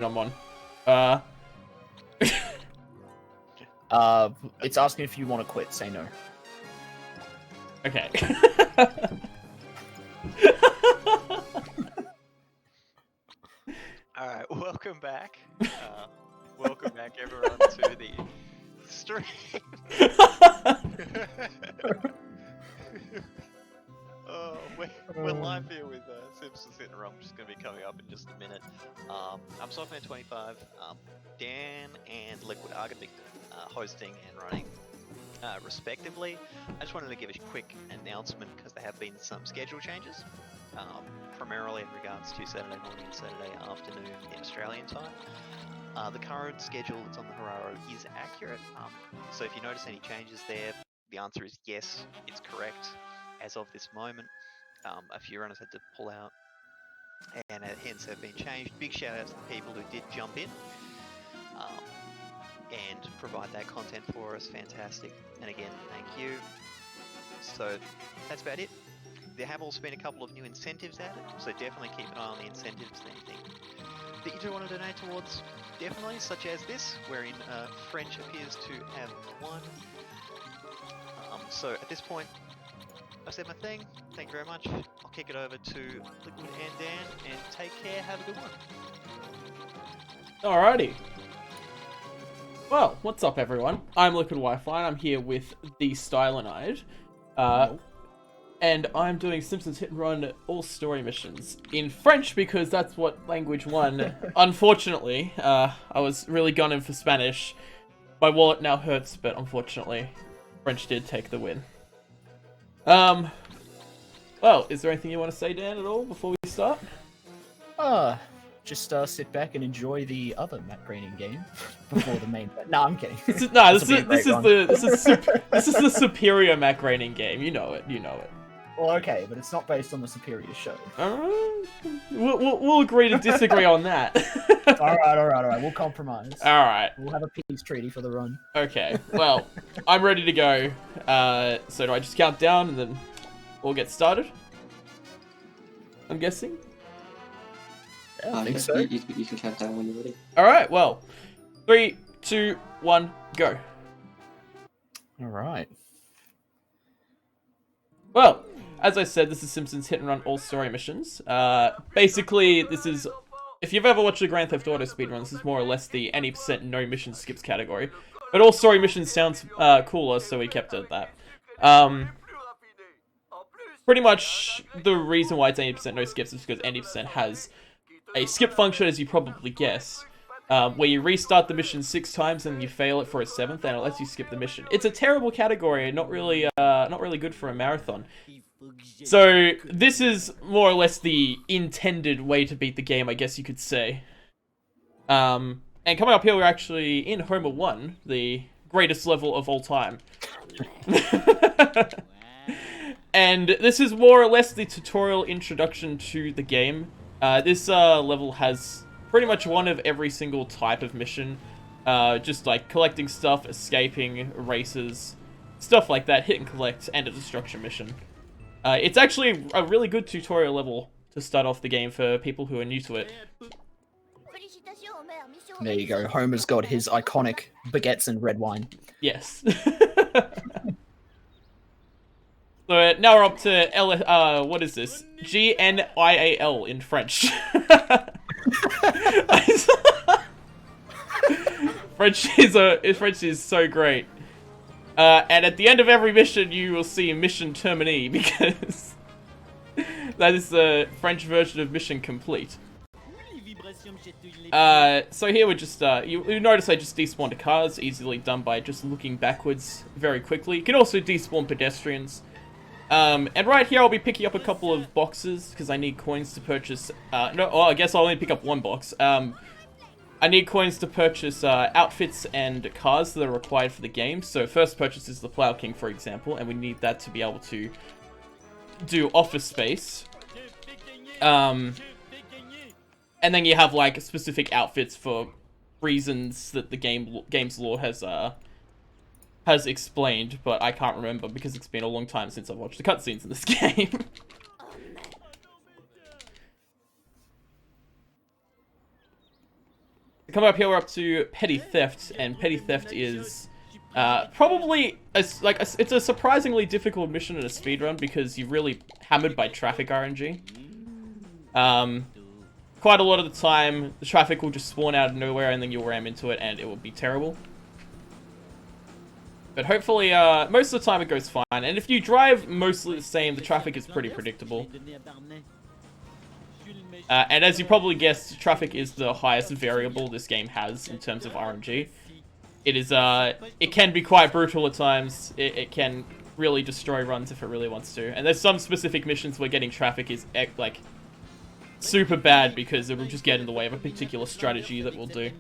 I'm on. It's asking if you want to quit. Say no. Okay. Alright, welcome back. Welcome back everyone to the stream. We're live here with Simpsons Hit and Run, which is going to be coming up in just a minute. I'm Softman25. Dan and Liquid are going to be hosting and running respectively. I just wanted to give a quick announcement because there have been some schedule changes, primarily in regards to Saturday morning and Saturday afternoon in Australian time. The current schedule that's on the Hararo is accurate, so if you notice any changes there, the answer is yes, it's correct as of this moment. A few runners had to pull out and hence have been changed. Big shout out to the people who did jump in and provide that content for us. Fantastic. And again, thank you. So that's about it. There have also been a couple of new incentives added, so definitely keep an eye on the incentives. Anything that you do want to donate towards, definitely, such as this, wherein French appears to have won. So at this point, I said my thing. Thank you very much. I'll kick it over to Liquid and Dan, and take care. Have a good one. Alrighty. Well, what's up, everyone? I'm LiquidWifi, and I'm here with the Stylinide. And I'm doing Simpsons Hit and Run all story missions in French because that's what language won. Unfortunately, I was really gunning for Spanish. My wallet now hurts, but unfortunately, French did take the win. Well, is there anything you want to say, Dan, at all before we start? Just sit back and enjoy the other Matt Groening game before the main. No, I'm kidding. This is the superior Matt Groening game. You know it. Well, okay, but it's not based on the superior show. We'll agree to disagree on that. All right. We'll compromise. All right. We'll have a peace treaty for the run. Okay. Well, I'm ready to go. So do I just count down and then we'll get started? I'm guessing. Yeah, I think so. You can count down when you're ready. All right. Well, 3, 2, 1, go. All right. Well, as I said, this is Simpsons Hit and Run all story missions. Basically, this is, if you've ever watched a Grand Theft Auto speedrun, this is more or less the any % no mission skips category. But all story missions sounds cooler, so we kept it at that. Pretty much the reason why it's 80% no skips is because 80% has a skip function, as you probably guess, where you restart the mission 6 times and you fail it for a 7th, and it lets you skip the mission. It's a terrible category and not really good for a marathon. So this is more or less the intended way to beat the game, I guess you could say. And coming up here, we're actually in Homer 1, the greatest level of all time. And this is more or less the tutorial introduction to the game. This level has pretty much one of every single type of mission. Just like collecting stuff, escaping, races, stuff like that, hit and collect, and a destruction mission. It's actually a really good tutorial level to start off the game for people who are new to it. There you go. Homer's got his iconic baguettes and red wine. Yes. So now we're up to what is this? GNIAL in French. French is so great. And at the end of every mission, you will see mission terminé, because that is the French version of mission complete. So here we're just, you notice I just despawned cars, easily done by just looking backwards very quickly. You can also despawn pedestrians. And right here I'll be picking up a couple of boxes, because I need coins to purchase, I guess I'll only pick up one box. I need coins to purchase outfits and cars that are required for the game. So first purchase is the Plow King, for example, and we need that to be able to do Office Space. And then you have like specific outfits for reasons that the game's lore has explained, but I can't remember because it's been a long time since I've watched the cutscenes in this game. coming up here, we're up to petty theft, and petty theft is probably it's a surprisingly difficult mission in a speedrun because you're really hammered by traffic RNG. Quite a lot of the time, the traffic will just spawn out of nowhere, and then you'll ram into it, and it will be terrible. But hopefully, most of the time it goes fine. And if you drive mostly the same, the traffic is pretty predictable. And as you probably guessed, traffic is the highest variable this game has in terms of RNG. It is, it can be quite brutal at times. It can really destroy runs if it really wants to. And there's some specific missions where getting traffic is, like, super bad because it will just get in the way of a particular strategy that we'll do.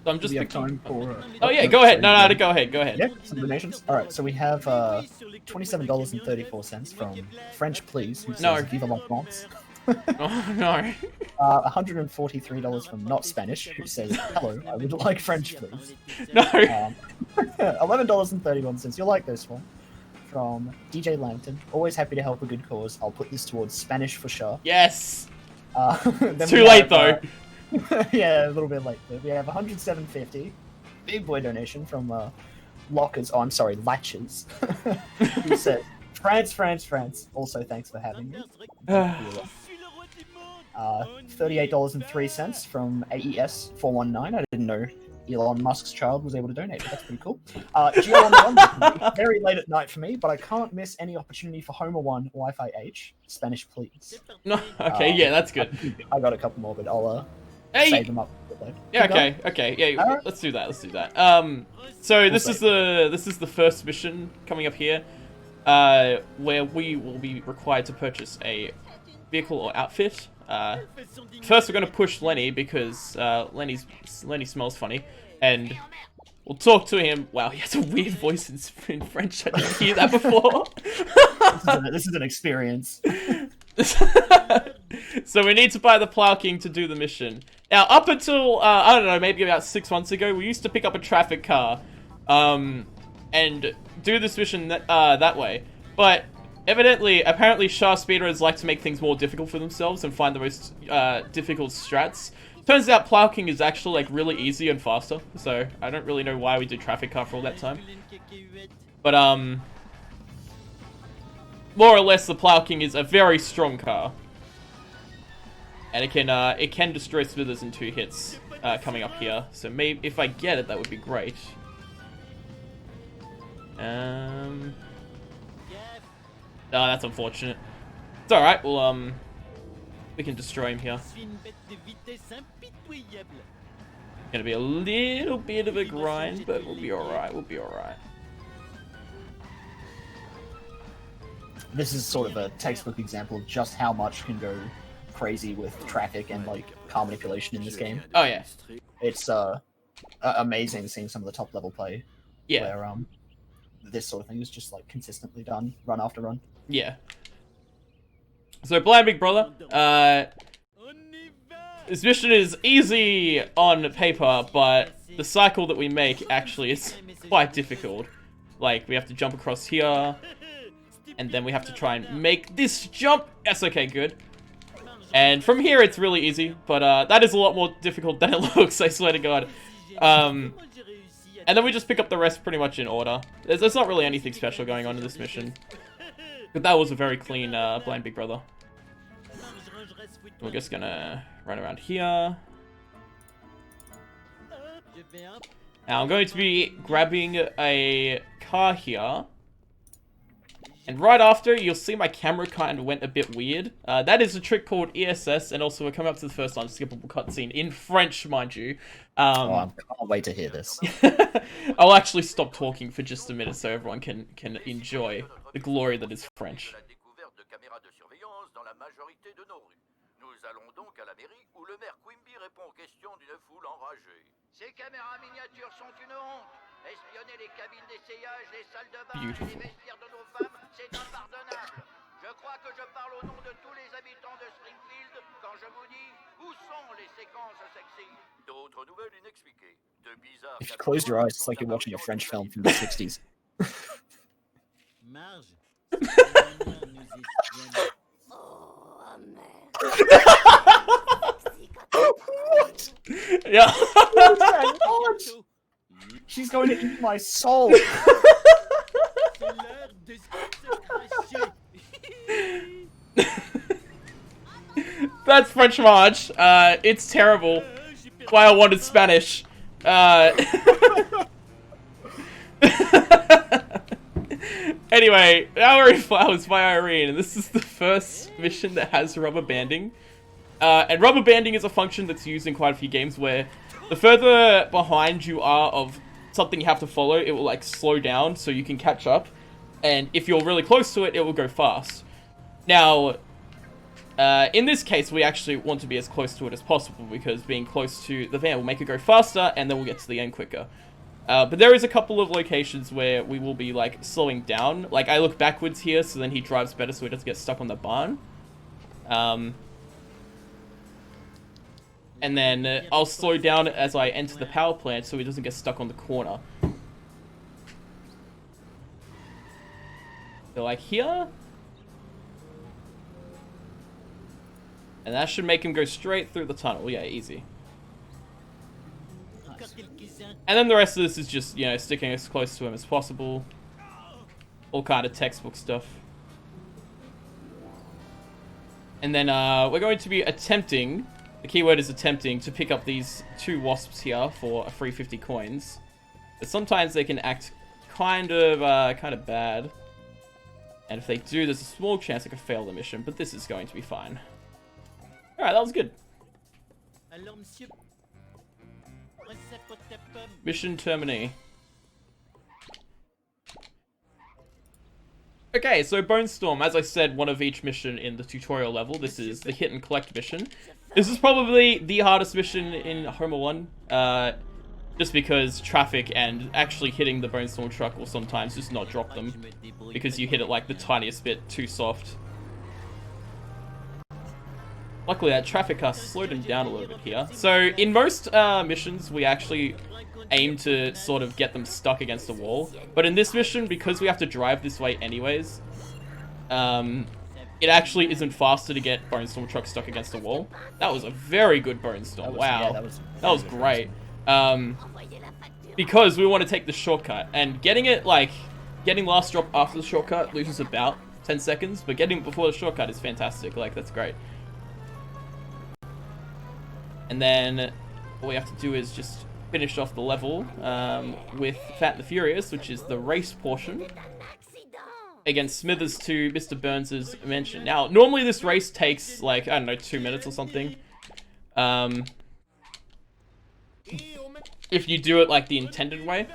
So I'm just time for, oh yeah, go ahead. No, go ahead. Yeah, some donations. All right, so we have $27.34 from French Please, who says "Vive la France." Oh no. $143 from Not Spanish, who says "Hello, I would like French, please." No. $11.31. You'll like this one. From DJ Lambton, always happy to help a good cause. I'll put this towards Spanish for sure. Yes. Too late though. Yeah, a little bit late. We have $107.50. Big boy donation from Lockers. Oh, I'm sorry, Latches. Who said, France, France, France. Also, thanks for having me. $38.03 from AES419. I didn't know Elon Musk's child was able to donate. That's pretty cool. GL1, very late at night for me, but I can't miss any opportunity for Homer 1 Wi-Fi H. Spanish, please. No, okay, yeah, that's good. I got a couple more, but I'll save them up. Yeah, okay, yeah, let's do that. So this is the first mission coming up here, where we will be required to purchase a vehicle or outfit. First, we're going to push Lenny because Lenny smells funny, and we'll talk to him. Wow, he has a weird voice in French. I didn't hear that before. This is an experience. So we need to buy the Plow King to do the mission. Now, up until I don't know, maybe about 6 months ago, we used to pick up a traffic car, and do this mission that way, but. Apparently, Shah speedrunners like to make things more difficult for themselves and find the most difficult strats. Turns out Plow King is actually like really easy and faster, so I don't really know why we did traffic car for all that time. But more or less, the Plow King is a very strong car, and it can destroy Smithers in 2 hits coming up here. So maybe if I get it, that would be great. Oh, that's unfortunate. It's alright, well, we can destroy him here. Gonna be a little bit of a grind, but we'll be alright, This is sort of a textbook example of just how much can go crazy with traffic and, like, car manipulation in this game. Oh, yeah. It's, amazing seeing some of the top level play. Yeah. Where, this sort of thing is just, like, consistently done, run after run. Yeah. So, Blind Big Brother, this mission is easy on paper, but the cycle that we make actually is quite difficult. Like, we have to jump across here, and then we have to try and make this jump. Yes, okay, good. And from here, it's really easy, but that is a lot more difficult than it looks, I swear to God. And then we just pick up the rest pretty much in order. There's not really anything special going on in this mission. But that was a very clean Blind Big Brother. We're just gonna run around here. Now I'm going to be grabbing a car here. And right after, you'll see my camera kind of went a bit weird. That is a trick called ESS, and also we're coming up to the first unskippable cutscene in French, mind you. I can't wait to hear this. I'll actually stop talking for just a minute so everyone can enjoy the glory that is French. Ces caméras miniatures sont une honte. Espionner les cabines d'essayage, les salles de bain, Beautiful. les vestiaires de nos femmes, c'est impardonnable. Je crois que je parle au nom de tous les habitants de Springfield quand je vous dis où sont les séquences sexy. D'autres nouvelles inexpliquées. De bizarres. If you close your eyes, it's like you're watching a French film from the 60s. Marge. What? Yeah. What? She's going to eat my soul. That's French March. It's terrible. Why I wanted Spanish. Anyway, Flowery Flowers by Irene, and this is the first mission that has rubber banding. And rubber banding is a function that's used in quite a few games where the further behind you are of something you have to follow, it will like slow down so you can catch up. And if you're really close to it, it will go fast. Now, in this case, we actually want to be as close to it as possible because being close to the van will make it go faster and then we'll get to the end quicker. But there is a couple of locations where we will be like slowing down. Like I look backwards here so then he drives better so he doesn't get stuck on the barn. And then I'll slow down as I enter the power plant so he doesn't get stuck on the corner. So like here. And that should make him go straight through the tunnel. Yeah, easy. Nice. And then the rest of this is just, you know, sticking as close to him as possible. All kind of textbook stuff. And then we're going to be attempting, the keyword is attempting, to pick up these 2 wasps here for a free 50 coins. But sometimes they can act kind of bad. And if they do, there's a small chance I could fail the mission, but this is going to be fine. Alright, that was good. Mission terminee. Okay, so Bone Storm, as I said, one of each mission in the tutorial level. This is the hit and collect mission. This is probably the hardest mission in Homer 1. Just because traffic and actually hitting the Bone Storm truck will sometimes just not drop them. Because you hit it like the tiniest bit too soft. Luckily that traffic car slowed him down a little bit here. So in most missions we actually aim to sort of get them stuck against the wall. But in this mission, because we have to drive this way anyways, it actually isn't faster to get Bone Storm truck stuck against the wall. That was a very good Bone Storm. Wow. Yeah, that was great. Because we want to take the shortcut. And getting last drop after the shortcut loses about 10 seconds. But getting it before the shortcut is fantastic. Like, that's great. And then all we have to do is just finish off the level with Fat and the Furious, which is the race portion, against Smithers to Mr. Burns' mansion. Now, normally this race takes, like, I don't know, 2 minutes or something. If you do it, like, the intended way.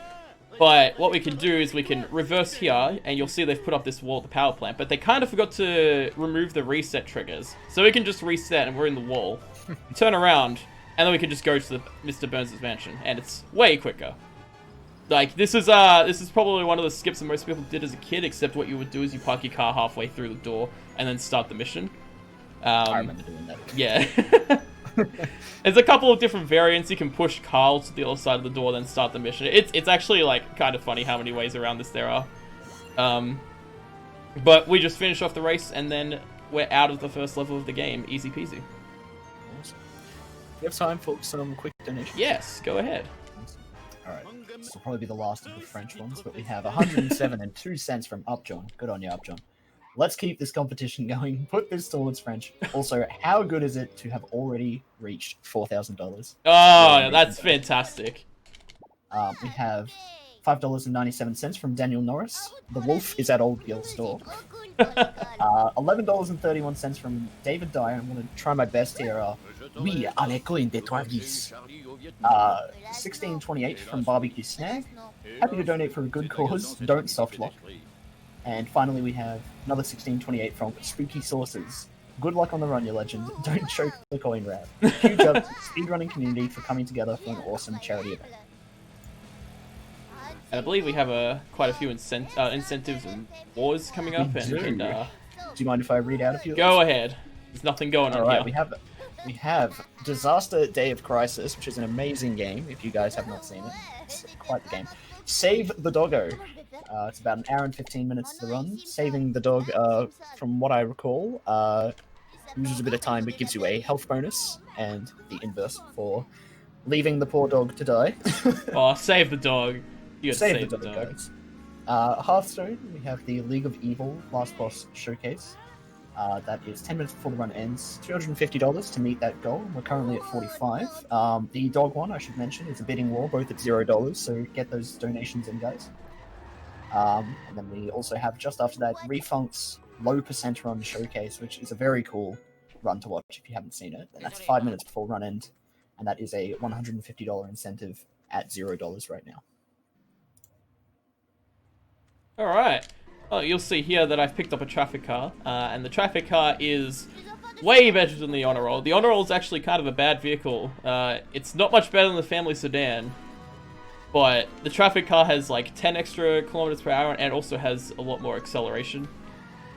But what we can do is we can reverse here, and you'll see they've put up this wall at the power plant, but they kind of forgot to remove the reset triggers. So we can just reset, and we're in the wall. Turn around, and then we can just go to the Mr. Burns' mansion, and it's way quicker. Like, this is probably one of the skips that most people did as a kid, except what you would do is you park your car halfway through the door, and then start the mission. I remember doing that. Yeah. There's a couple of different variants. You can push Carl to the other side of the door, then start the mission. It's actually, like, kind of funny how many ways around this there are. But we just finish off the race, and then we're out of the first level of the game. Easy peasy. Awesome. We have time for some quick donations. Yes, go ahead. Alright, this will probably be the last of the French ones, but we have 107 and 2 cents from Upjohn. Good on you, Upjohn. Let's keep this competition going. Put this towards French. Also, how good is it to have already reached $4,000? Oh, that's fantastic. We have $5.97 from Daniel Norris. The Wolf is at Old Girl's Store. $11.31 from David Dyer. I'm going to try my best here. Oui, à l'école des trois vis. $16.28 from Barbecue Snag. Happy to donate for a good cause. Don't softlock. And finally, we have another $16.28 from Spooky Sources. Good luck on the run, you legend. Don't choke the coin grab. Huge up to the speedrunning community for coming together for an awesome charity event. And I believe we have quite a few incentives and wars coming up. And Do you mind if I read out a few? Go ahead. There's nothing going on Alright, here. we have Disaster Day of Crisis, which is an amazing game. If you guys have not seen it, it's quite the game. Save the Doggo. It's about an hour and 15 minutes to run. Saving the dog, from what I recall, uses a bit of time, but gives you a health bonus, and the inverse for leaving the poor dog to die. Oh, save the dog. You gotta Save the dog, guys. Hearthstone, we have the League of Evil Last Boss Showcase. That is 10 minutes before the run ends, $250 to meet that goal. We're currently at 45. The dog one, I should mention, is a bidding war, both at $0, so get those donations in, guys. And then we also have, just after that, Refunk's Low Percent Run Showcase, which is a very cool run to watch if you haven't seen it. And that's 5 minutes before run end, and that is a $150 incentive at $0 right now. Alright. Oh, you'll see here that I've picked up a traffic car, and the traffic car is way better than the honor roll. The honor roll is actually kind of a bad vehicle. It's not much better than the family sedan, but the traffic car has like 10 extra kilometers per hour and also has a lot more acceleration.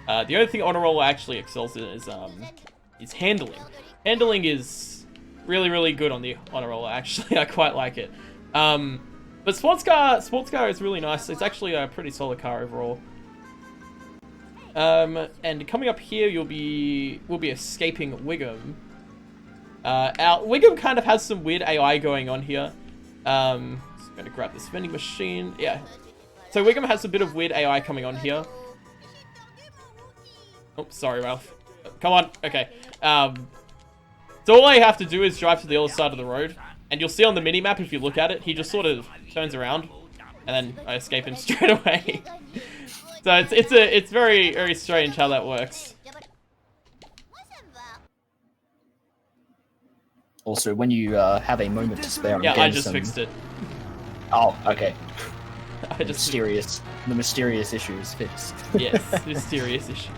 The only thing honor roll actually excels in is handling. Handling is really, really good on the honor roll. Actually, I quite like it. But sports car is really nice. It's actually a pretty solid car overall. And coming up here, we'll be escaping Wiggum. Our Wiggum kind of has some weird AI going on here. Just gonna grab this vending machine. Yeah. So Wiggum has a bit of weird AI coming on here. Oh, sorry, Ralph. Come on. Okay. So all I have to do is drive to the other side of the road, and you'll see on the mini-map, if you look at it, he just sort of turns around, and then I escape him straight away. So it's very, very strange how that works. Also, when you have a moment to spare, yeah, I just fixed it. Oh, okay. The mysterious issue is fixed. Yes, mysterious issues.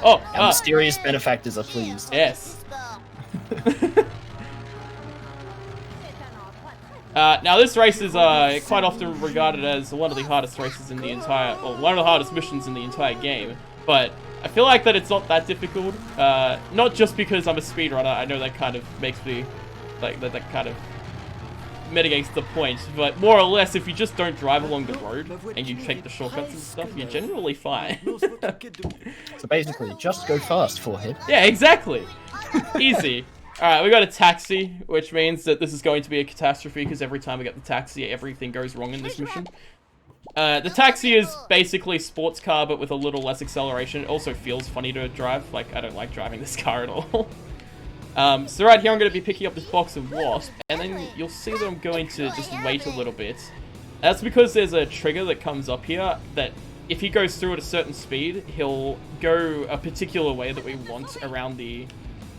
Oh, mysterious benefactors are pleased. Yes. Now this race is quite often regarded as one of the hardest races in the entire, or one of the hardest missions in the entire game. But I feel like that it's not that difficult. Not just because I'm a speedrunner. I know that kind of makes me, like that kind of mitigates the point. But more or less, if you just don't drive along the road and you take the shortcuts and stuff, you're generally fine. So basically, just go fast, forehead. Yeah, exactly. Easy. Alright, we got a taxi, which means that this is going to be a catastrophe, because every time we get the taxi, everything goes wrong in this mission. The taxi is basically sports car, but with a little less acceleration. It also feels funny to drive. Like, I don't like driving this car at all. So right here, I'm going to be picking up this box of wasp, and then you'll see that I'm going to just wait a little bit. That's because there's a trigger that comes up here that if he goes through at a certain speed, he'll go a particular way that we want around the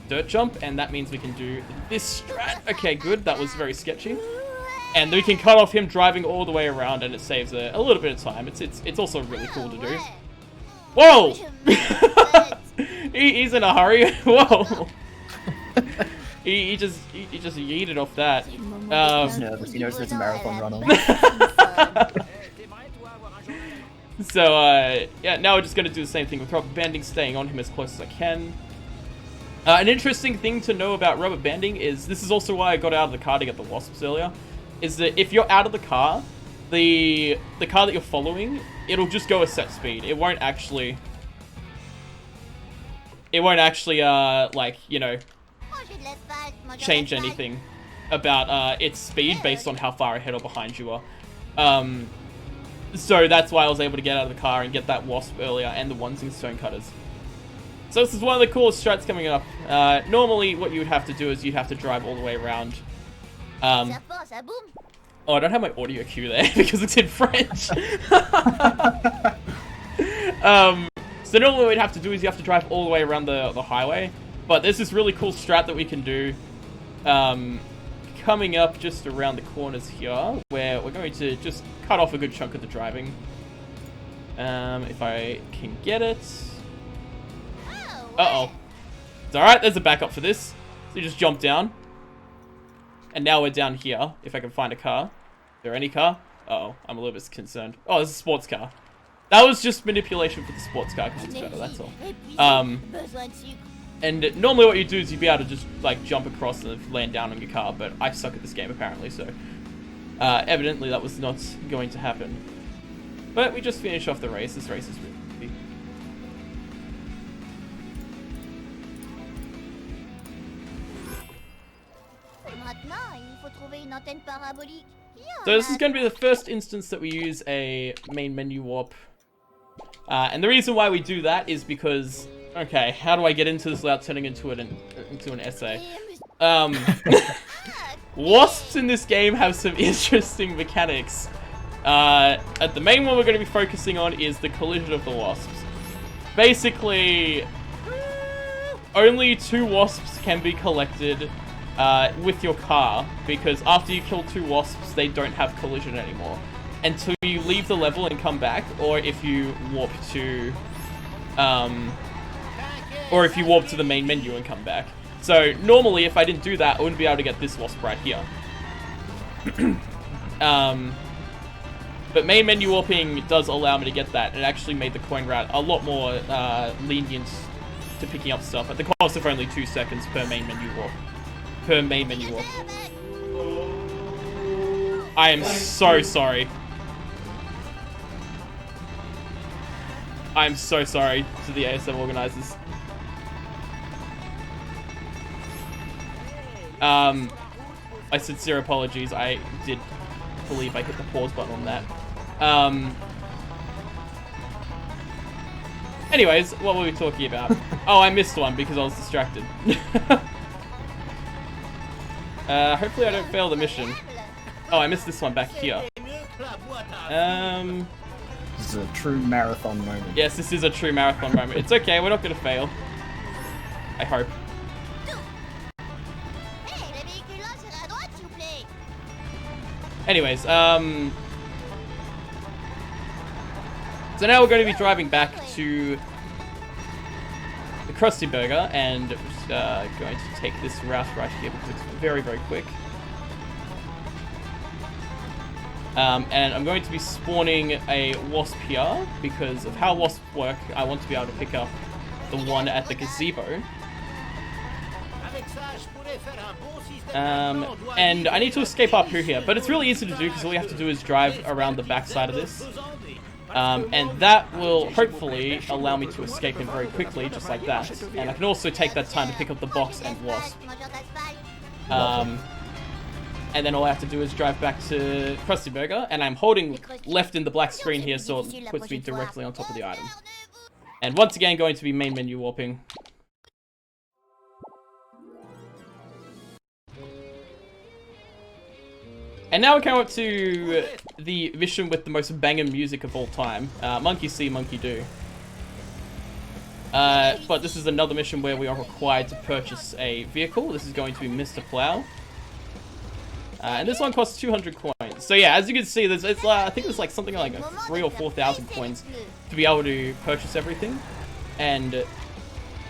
dirt jump, and that means we can do this strat. Okay, good. That was very sketchy. And we can cut off him driving all the way around, and it saves a little bit of time. It's also really cool to do. Whoa! He's in a hurry. Whoa! he just yeeted off that. He's nervous. He knows there's a marathon run on. So yeah, now we're just gonna do the same thing with rubber banding, staying on him as close as I can. An interesting thing to know about rubber banding is, this is also why I got out of the car to get the wasps earlier, is that if you're out of the car, the car that you're following, it'll just go a set speed. It won't actually like, you know, change anything about its speed based on how far ahead or behind you are. So that's why I was able to get out of the car and get that wasp earlier, and the ones in stonecutters. So this is one of the coolest strats coming up. Normally what you would have to do is you'd have to drive all the way around. Oh, I don't have my audio cue there because it's in French. So normally what we'd have to do is you have to drive all the way around the highway. But there's this really cool strat that we can do coming up just around the corners here, where we're going to just cut off a good chunk of the driving. If I can get it. Uh-oh. It's alright, there's a backup for this. So you just jump down. And now we're down here, if I can find a car. Is there any car? Uh-oh, I'm a little bit concerned. Oh, there's a sports car. That was just manipulation for the sports car, because it's better, that's all. And normally what you do is you'd be able to just, like, jump across and land down on your car, but I suck at this game, apparently, so... evidently that was not going to happen. But we just finished off the race. This race is really easy. So this is going to be the first instance that we use a main menu warp. And the reason why we do that is because... Okay, how do I get into this without turning into an essay? Wasps in this game have some interesting mechanics. The main one we're going to be focusing on is the collision of the wasps. Basically, only 2 wasps can be collected with your car, because after you kill 2 wasps, they don't have collision anymore until you leave the level and come back, or if you warp to the main menu and come back. So normally, if I didn't do that, I wouldn't be able to get this wasp right here. But main menu warping does allow me to get that. It actually made the coin route a lot more lenient to picking up stuff at the cost of only 2 seconds per main menu warp. I am so sorry. I'm so sorry to the ASM organizers. My sincere apologies. I did believe I hit the pause button on that. Anyways, what were we talking about? Oh, I missed one because I was distracted. Hopefully I don't fail the mission. Oh, I missed this one back here. This is a true marathon moment. Yes, this is a true marathon moment. It's okay, we're not gonna fail. I hope. Anyways, so now we're going to be driving back to the Krusty Burger, and going to take this route right here because it's very, very quick. And I'm going to be spawning a wasp here because of how wasps work. I want to be able to pick up the one at the gazebo. And I need to escape up through here, but it's really easy to do because all you have to do is drive around the back side of this. And that will hopefully allow me to escape him very quickly, just like that. And I can also take that time to pick up the box and wasp. And then all I have to do is drive back to Krusty Burger, and I'm holding left in the black screen here so it puts me directly on top of the item. And once again, going to be main menu warping. And now we come up to the mission with the most banger music of all time. Monkey See, Monkey Do. But this is another mission where we are required to purchase a vehicle. This is going to be Mr. Plow. And this one costs 200 coins. So yeah, as you can see, I think there's like something like 3,000 or 4,000 coins to be able to purchase everything. And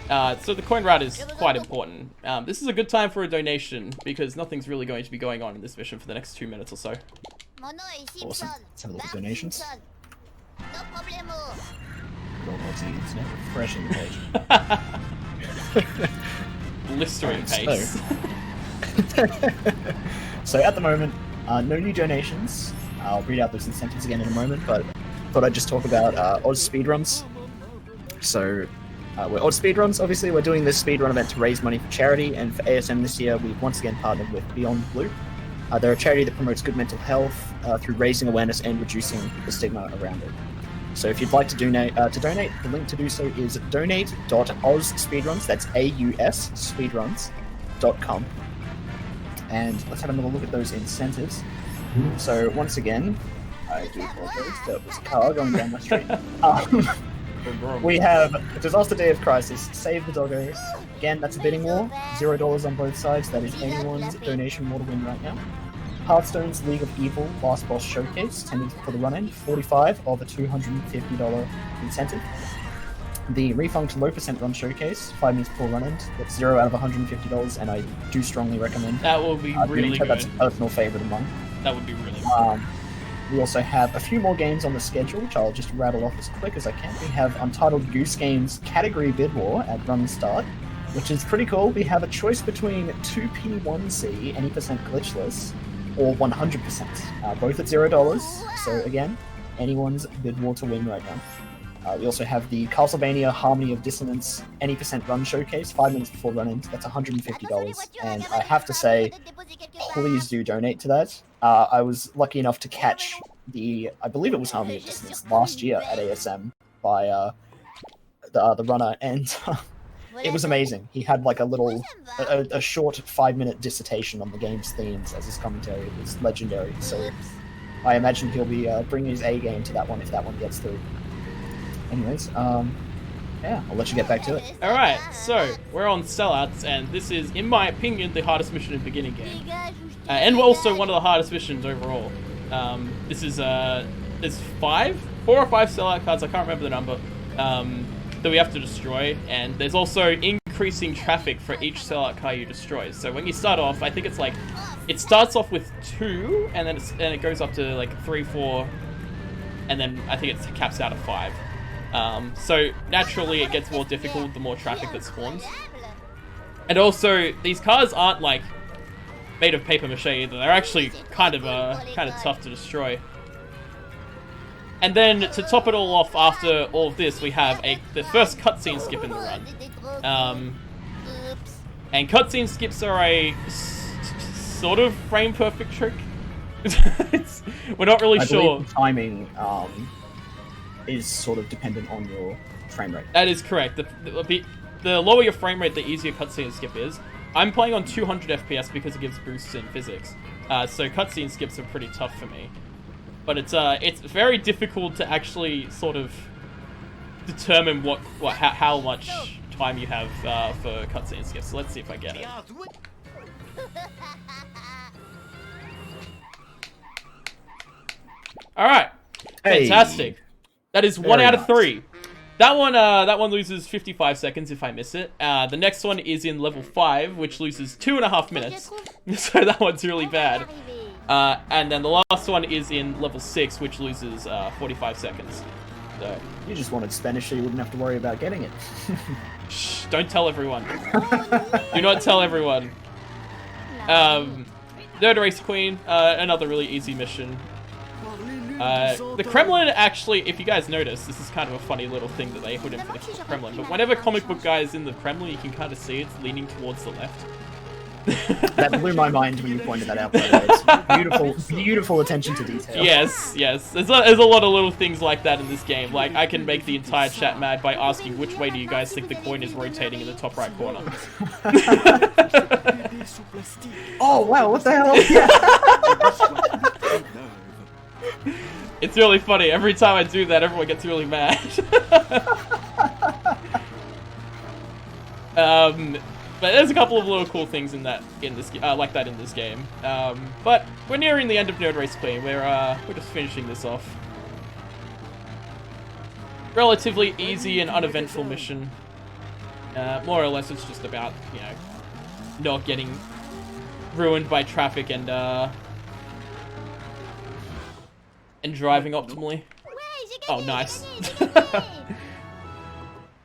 so the coin route is quite important. This is a good time for a donation because nothing's really going to be going on in this mission for the next 2 minutes or so. Awesome. Let's have a look at donations. Refreshing the page. Blistering pace. So at the moment, no new donations. I'll read out those incentives again in a moment, but thought I'd just talk about Oz speedruns. So we're Oz speedruns. Obviously, we're doing this speedrun event to raise money for charity, and for ASM this year, we've once again partnered with Beyond Blue. They're a charity that promotes good mental health through raising awareness and reducing the stigma around it. So if you'd like to donate, the link to do so is donate.ozspeedruns. That's AUS speedruns.com. And let's have another look at those incentives. So once again, I do apologize. There was a car going down my street. We have Disaster Day of Crisis, Save the Doggo. Again, that's a bidding war. $0 on both sides. That is anyone's donation war to win right now. Hearthstone's League of Evil Last Boss Showcase, 10 for the run-in, 45 of a $250 incentive. The Refunct Low Percent Run Showcase, 5 minutes before run-in, that's 0 out of $150, and I do strongly recommend. That will be really good. That's a personal favourite of mine. That would be really good. We also have a few more games on the schedule, which I'll just rattle off as quick as I can. We have Untitled Goose Games Category Bid War at Run Start, which is pretty cool. We have a choice between 2P1C, any percent glitchless, or 100%, both at $0. So again, anyone's bid war to win right We also have the Castlevania Harmony of Dissonance any percent run showcase, 5 minutes before run end. That's $150. And I have to say, please do donate to that. I was lucky enough to catch I believe it was Harmony of Dissonance last year at ASM by the runner, and it was amazing. He had like a short 5-minute dissertation on the game's themes as his commentary. It was legendary. So I imagine he'll be bringing his A game to that one if that one gets through. Anyways, yeah, I'll let you get back to it. Alright, so we're on Sellouts, and this is, in my opinion, the hardest mission in the beginning game. And also one of the hardest missions overall. This is, there's 4 or 5 sellout cards, I can't remember the number, that we have to destroy, and there's also increasing traffic for each sellout card you destroy. So when you start off, I think it's like, it starts off with 2, and then it goes up to like 3, 4, and then I think it caps out at 5. So naturally it gets more difficult the more traffic that spawns. And also, these cars aren't like made of paper mache either. They're actually kind of tough to destroy. And then to top it all off, after all of this, we have the first cutscene skip in the run. And cutscene skips are a sort of frame perfect trick. We're not really sure. The timing is sort of dependent on your frame rate. That is correct. The lower your frame rate, the easier cutscene skip is. I'm playing on 200 FPS because it gives boosts in physics. So cutscene skips are pretty tough for me. But it's very difficult to actually sort of determine how much time you have for cutscene skips. So let's see if I get it. All right, fantastic. That is 1 out of 3. That one loses 55 seconds if I miss it. The next one is in level 5, which loses 2.5 minutes. So that one's really bad. And then the last one is in level 6, which loses 45 seconds. So you just wanted Spanish so you wouldn't have to worry about getting it. Shh, don't tell everyone. Do not tell everyone. Nerd Race Queen, another really easy mission. The Kremlin, actually, if you guys notice, this is kind of a funny little thing that they put in for the Kremlin, but whenever comic book guy is in the Kremlin, you can kind of see it's leaning towards the left. That blew my mind when you pointed that out, by the way. It's beautiful attention to detail. Yes. There's a lot of little things like that in this game. Like, I can make the entire chat mad by asking which way do you guys think the coin is rotating in the top right corner. Oh, wow, what the hell? It's really funny. Every time I do that, everyone gets really mad. But there's a couple of little cool things like that in this game. But we're nearing the end of Nerd Race Queen. We're just finishing this off. Relatively easy and uneventful mission. More or less, it's just about, you know, not getting ruined by traffic and driving optimally. Oh, nice.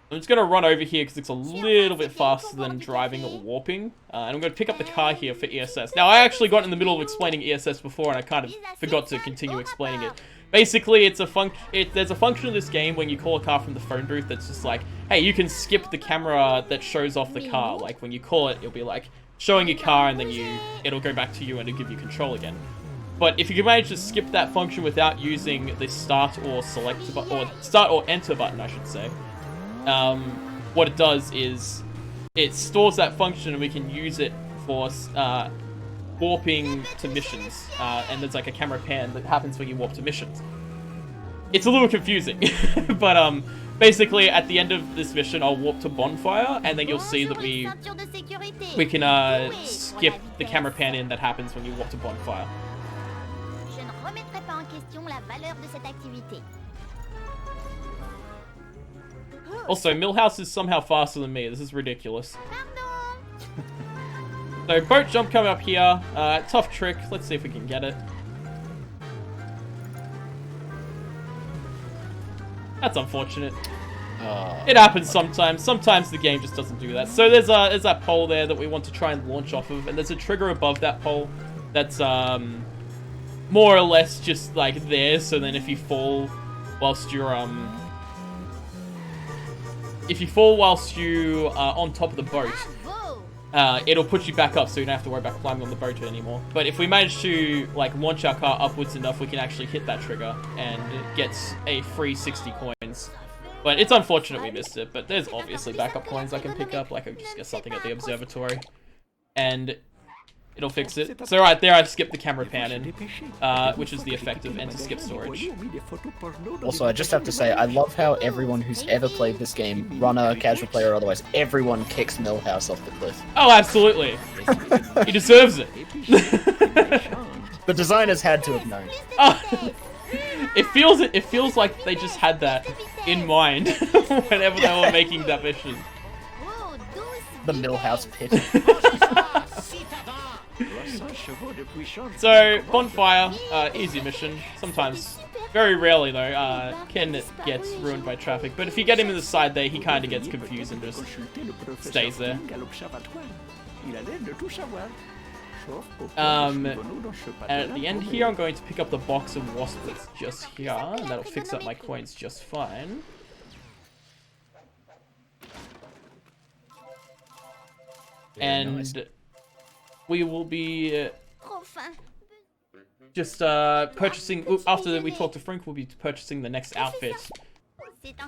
I'm just going to run over here because it's a little bit faster than driving or warping. And I'm going to pick up the car here for ESS. Now, I actually got in the middle of explaining ESS before and I kind of forgot to continue explaining it. Basically, there's a function in this game when you call a car from the phone booth that's just like, hey, you can skip the camera that shows off the car. Like, when you call it, it'll be like showing your car and then it'll go back to you and it'll give you control again. But if you can manage to skip that function without using the start or enter button, I should say, what it does is it stores that function and we can use it for warping to missions. And there's like a camera pan that happens when you warp to missions. It's a little confusing, but basically at the end of this mission I'll warp to Bonfire and then you'll see that we can skip the camera pan in that happens when you warp to Bonfire. Also, Millhouse is somehow faster than me. This is ridiculous. So, boat jump coming up here. Tough trick. Let's see if we can get it. That's unfortunate. It happens sometimes. Sometimes the game just doesn't do that. So there's that pole there that we want to try and launch off of, and there's a trigger above that pole that's more or less just like there. So then if you fall whilst you're if you fall whilst you are on top of the boat, it'll put you back up, so you don't have to worry about climbing on the boat anymore. But if we manage to like launch our car upwards enough, we can actually hit that trigger and get a free 60 coins. But it's unfortunate we missed it, but there's obviously backup coins I can pick up, like I just get something at the observatory. And it'll fix it. So right there, I've skipped the camera pan in, which is the effect of enter skip storage. Also, I just have to say, I love how everyone who's ever played this game, runner, casual player, or otherwise, everyone kicks Millhouse off the cliff. Oh, absolutely. He deserves it. The designers had to have known. Oh, it feels like they just had that in mind whenever they were making that mission. The Millhouse pit. So, bonfire, easy mission. Sometimes, very rarely though, Ken gets ruined by traffic. But if you get him in the side there, he kind of gets confused and just stays there. And at the end here, I'm going to pick up the box of wasp that's just here, and that'll fix up my coins just fine. And nice. We will be just purchasing, after we talk to Frank, we'll be purchasing the next outfit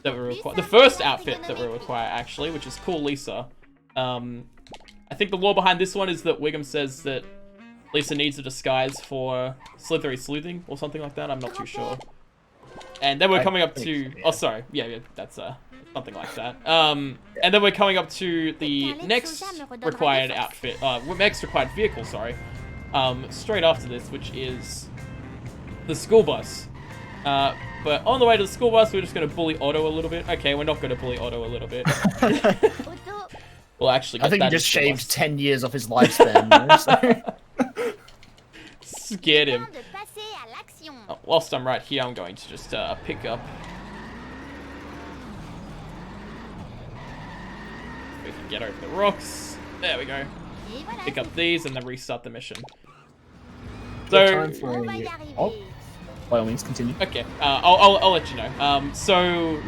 that we require. The first outfit that we require, actually, which is Cool Lisa. I think the lore behind this one is that Wiggum says that Lisa needs a disguise for slithery sleuthing or something like that. I'm not too sure. And then we're coming up to... Oh, sorry. Yeah, that's something like that. And then we're coming up to the next required outfit... next required vehicle, sorry. Straight after this, which is the school bus. But on the way to the school bus, we're just going to bully Otto a little bit. Okay, we're not going to bully Otto a little bit. We'll actually get I think that he just shaved 10 years off his lifespan. Scared him. Oh, whilst I'm right here, I'm going to just pick up... We can get over the rocks. There we go. Pick up these and then restart the mission. So... Oh, by all means, continue. Okay, I'll let you know. So...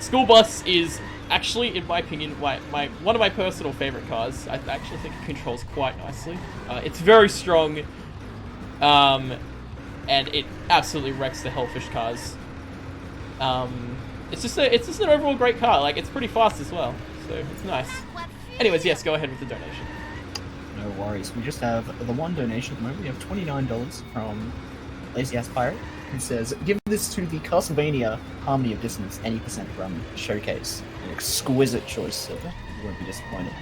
School bus is... Actually, in my opinion, one of my personal favorite cars. I actually think it controls quite nicely. It's very strong, and it absolutely wrecks the Hellfish cars. It's just an overall great car. Like, it's pretty fast as well, so it's nice. Anyways, yes, go ahead with the donation. No worries. We just have the one donation at the moment. We have $29 from Lazy Ass Pirate, who says, "Give this to the Castlevania Harmony of Dissonance any % run showcase. An exquisite choice, sir. You won't be disappointed."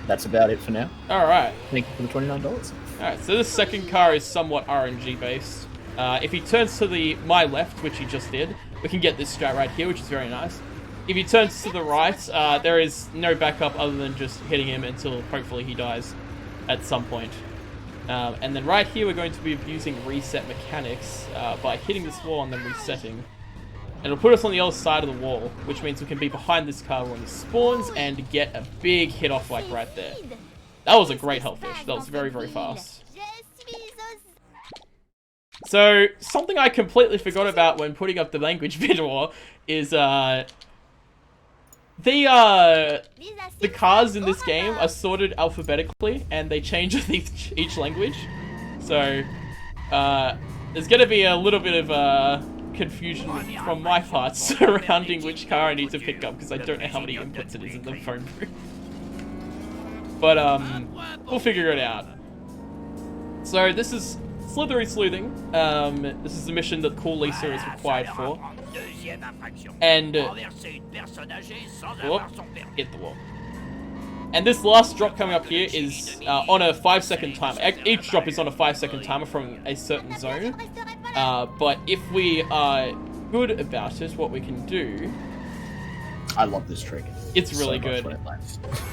That's about it for now. Alright. Thank you for the $29. Alright, so this second car is somewhat RNG based. If he turns to my left, which he just did, we can get this strat right here, which is very nice. If he turns to the right, there is no backup other than just hitting him until hopefully he dies at some point. And then right here, we're going to be using reset mechanics by hitting this wall and then resetting. And it'll put us on the other side of the wall, which means we can be behind this car when he spawns and get a big hit off like right there. That was a great Hellfish. That was very, very fast. So, something I completely forgot about when putting up the language video is, the cars in this game are sorted alphabetically, and they change with each language. So, there's gonna be a little bit of, confusion from my part surrounding which car I need to pick up, because I don't know how many inputs it is in the phone booth. But, we'll figure it out. So, this is Slithery Sleuthing. This is the mission that Cool Lisa is required for. And, whoop, hit the wall. And this last drop coming up here is on a 5-second timer. Each drop is on a 5-second timer from a certain zone. But if we are good about it, what we can do... I love this trick. It's really good.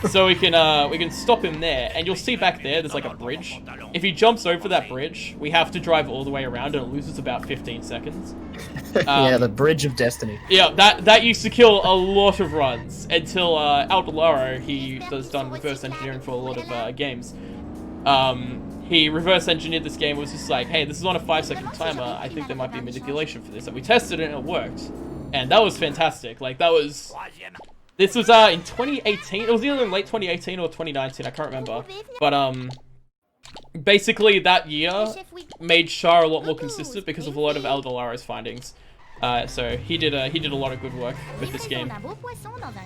So we can stop him there, and you'll see back there, there's like a bridge. If he jumps over that bridge, we have to drive all the way around, and it loses about 15 seconds. Yeah, the Bridge of Destiny. Yeah, that used to kill a lot of runs until Aldolaro, he has done reverse engineering for a lot of games. He reverse engineered this game. It was just like, hey, this is on a 5-second timer. I think there might be manipulation for this, and we tested it and it worked. and that was fantastic. Like that was. This was in 2018. It was either in late 2018 or 2019. I can't remember. But basically that year made Shah a lot more consistent because of a lot of Aldolaro's findings. So he did a lot of good work with this game.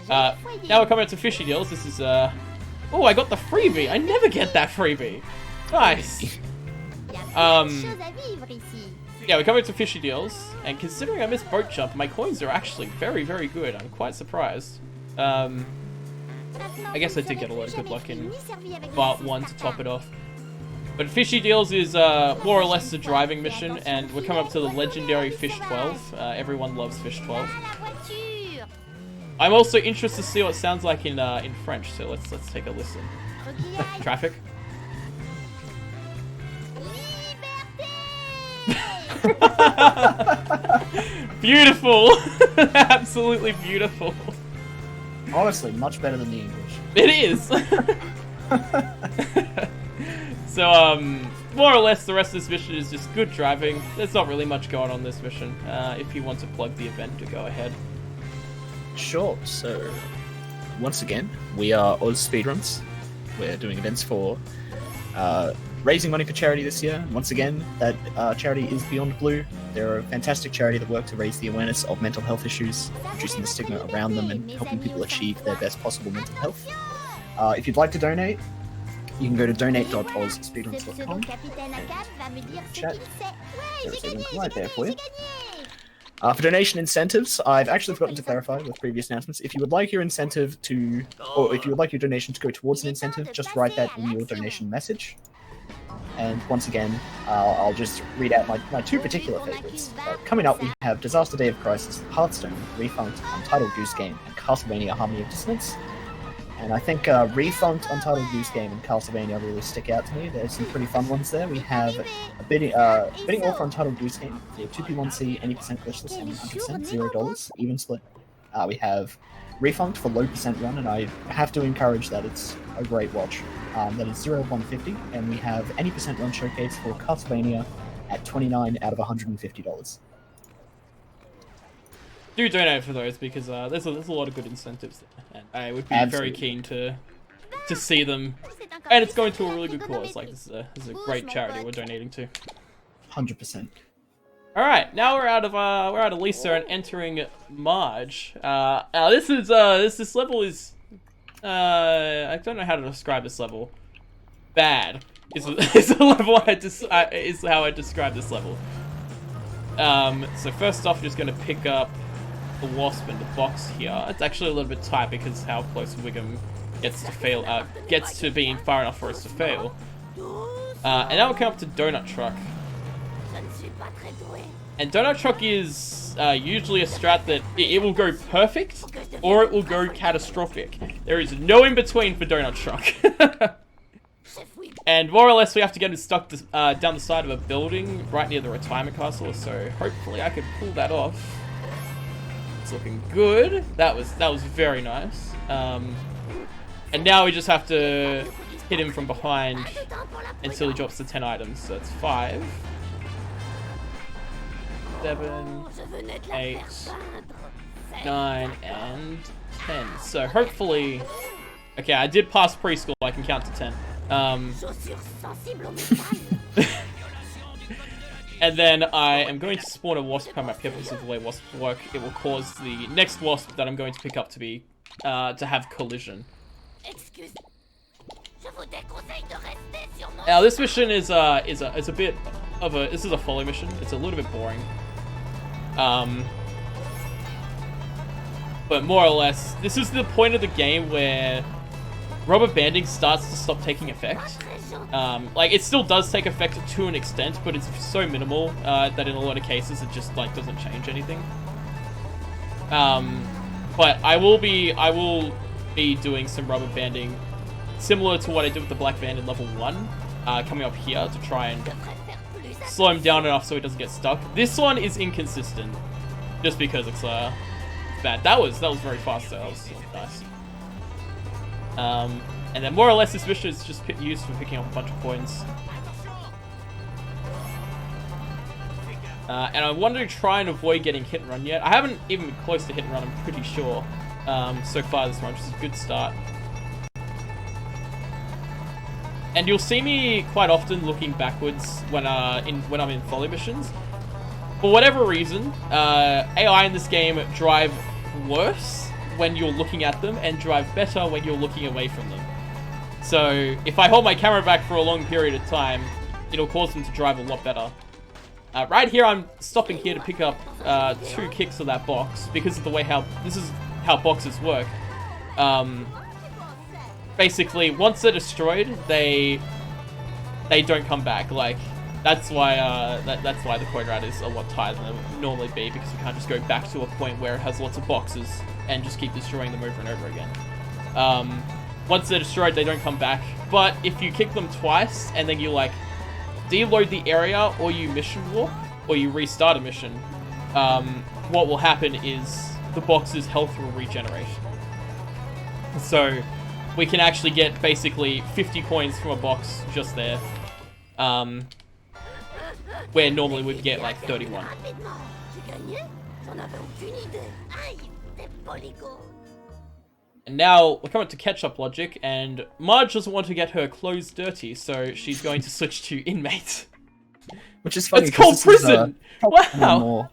Now we're coming to fishy deals. This is oh, I got the freebie. I never get that freebie. Nice. Yeah, we're coming to fishy deals, and considering I missed boat jump, my coins are actually very, very good. I'm quite surprised. I guess I did get a lot of good luck in part 1 to top it off. But Fishy Deals is more or less a driving mission, and we're coming up to the legendary Fish 12. Everyone loves Fish 12. I'm also interested to see what it sounds like in French, so let's take a listen. Traffic. Beautiful. Absolutely beautiful. Honestly, much better than the English. It is. So, more or less, the rest of this mission is just good driving. There's not really much going on this mission. If you want to plug the event, to go ahead. Sure. So, once again, we are Oz Speedruns. We're doing events for raising money for charity this year. Once again, that charity is Beyond Blue. They're a fantastic charity that work to raise the awareness of mental health issues, reducing the stigma around them, and helping people achieve their best possible mental health. If you'd like to donate, you can go to donate.ozspeedruns.com and chat. There's a link right there for you. For donation incentives, I've actually forgotten to clarify with previous announcements. If you would like your incentive to, or if you would like your donation to go towards an incentive, just write that in your donation message. And once again, I'll just read out my two particular favorites. Coming up, we have Disaster Day of Crisis, Hearthstone, Refunct, Untitled Goose Game, and Castlevania Harmony of Dissonance. And I think Refunct, Untitled Goose Game, and Castlevania really stick out to me. There's some pretty fun ones there. We have a bidding war for Untitled Goose Game, the 2P1C, any percent glitchless, and 100%, $0, even split. We have Refunct for low percent run, and I have to encourage that. It's a great watch. That is 0 of 150, and we have any percent run showcase for Castlevania at 29 out of $150. Do donate for those because there's a lot of good incentives there, and I would be very keen to see them. And it's going to a really good cause. Like this is a great charity we're donating to. 100%. All right, now we're out of Lisa and entering Marge. Now this level is I don't know how to describe this level. Bad is the level is how I describe this level. So first off, just gonna pick up the wasp in the box here. It's actually a little bit tight because how close Wiggum gets to being far enough for us to fail. And now we're coming up to Donut Truck. And Donut Truck is usually a strat that it will go perfect or it will go catastrophic. There is no in between for Donut Truck. And more or less we have to get it stuck down the side of a building right near the retirement castle, so hopefully I can pull that off. It's looking good. That was very nice. And now we just have to hit him from behind until he drops the 10 items, so it's 5, 7, 8, 9, and 10. So hopefully... Okay, I did pass preschool, I can count to 10. And then I am going to spawn a wasp on my pip. This is the way wasps work. It will cause the next wasp that I'm going to pick up to be to have collision. Now this mission is a bit of a this is a follow mission. It's a little bit boring. But more or less, this is the point of the game where rubber banding starts to stop taking effect. Like, it still does take effect to an extent, but it's so minimal that in a lot of cases it just like doesn't change anything. But I will be doing some rubber banding similar to what I did with the black band in level 1, coming up here to try and slow him down enough so he doesn't get stuck. This one is inconsistent, just because it's bad. That was very fast though. That was nice. And then more or less this mission is just used for picking up a bunch of coins. And I wanted to try and avoid getting hit and run yet. I haven't even been close to hit and run, I'm pretty sure, so far this one, which is a good start. And you'll see me quite often looking backwards when I'm in follow missions. For whatever reason, AI in this game drive worse when you're looking at them and drive better when you're looking away from them. So if I hold my camera back for a long period of time, it'll cause them to drive a lot better. Right here, I'm stopping here to pick up 2 kicks of that box because of the way this is how boxes work. Basically, once they're destroyed, they don't come back. Like that's why that's why the coin route is a lot tighter than it would normally be, because you can't just go back to a point where it has lots of boxes and just keep destroying them over and over again. Once they're destroyed, they don't come back. But if you kick them twice and then you like deload the area, or you mission warp, or you restart a mission, what will happen is the box's health will regenerate. So we can actually get basically 50 coins from a box just there, where normally we'd get like 31. And now we're coming to catch-up logic, and Marge doesn't want to get her clothes dirty, so she's going to switch to inmate. Which is funny. It's called prison! Wow!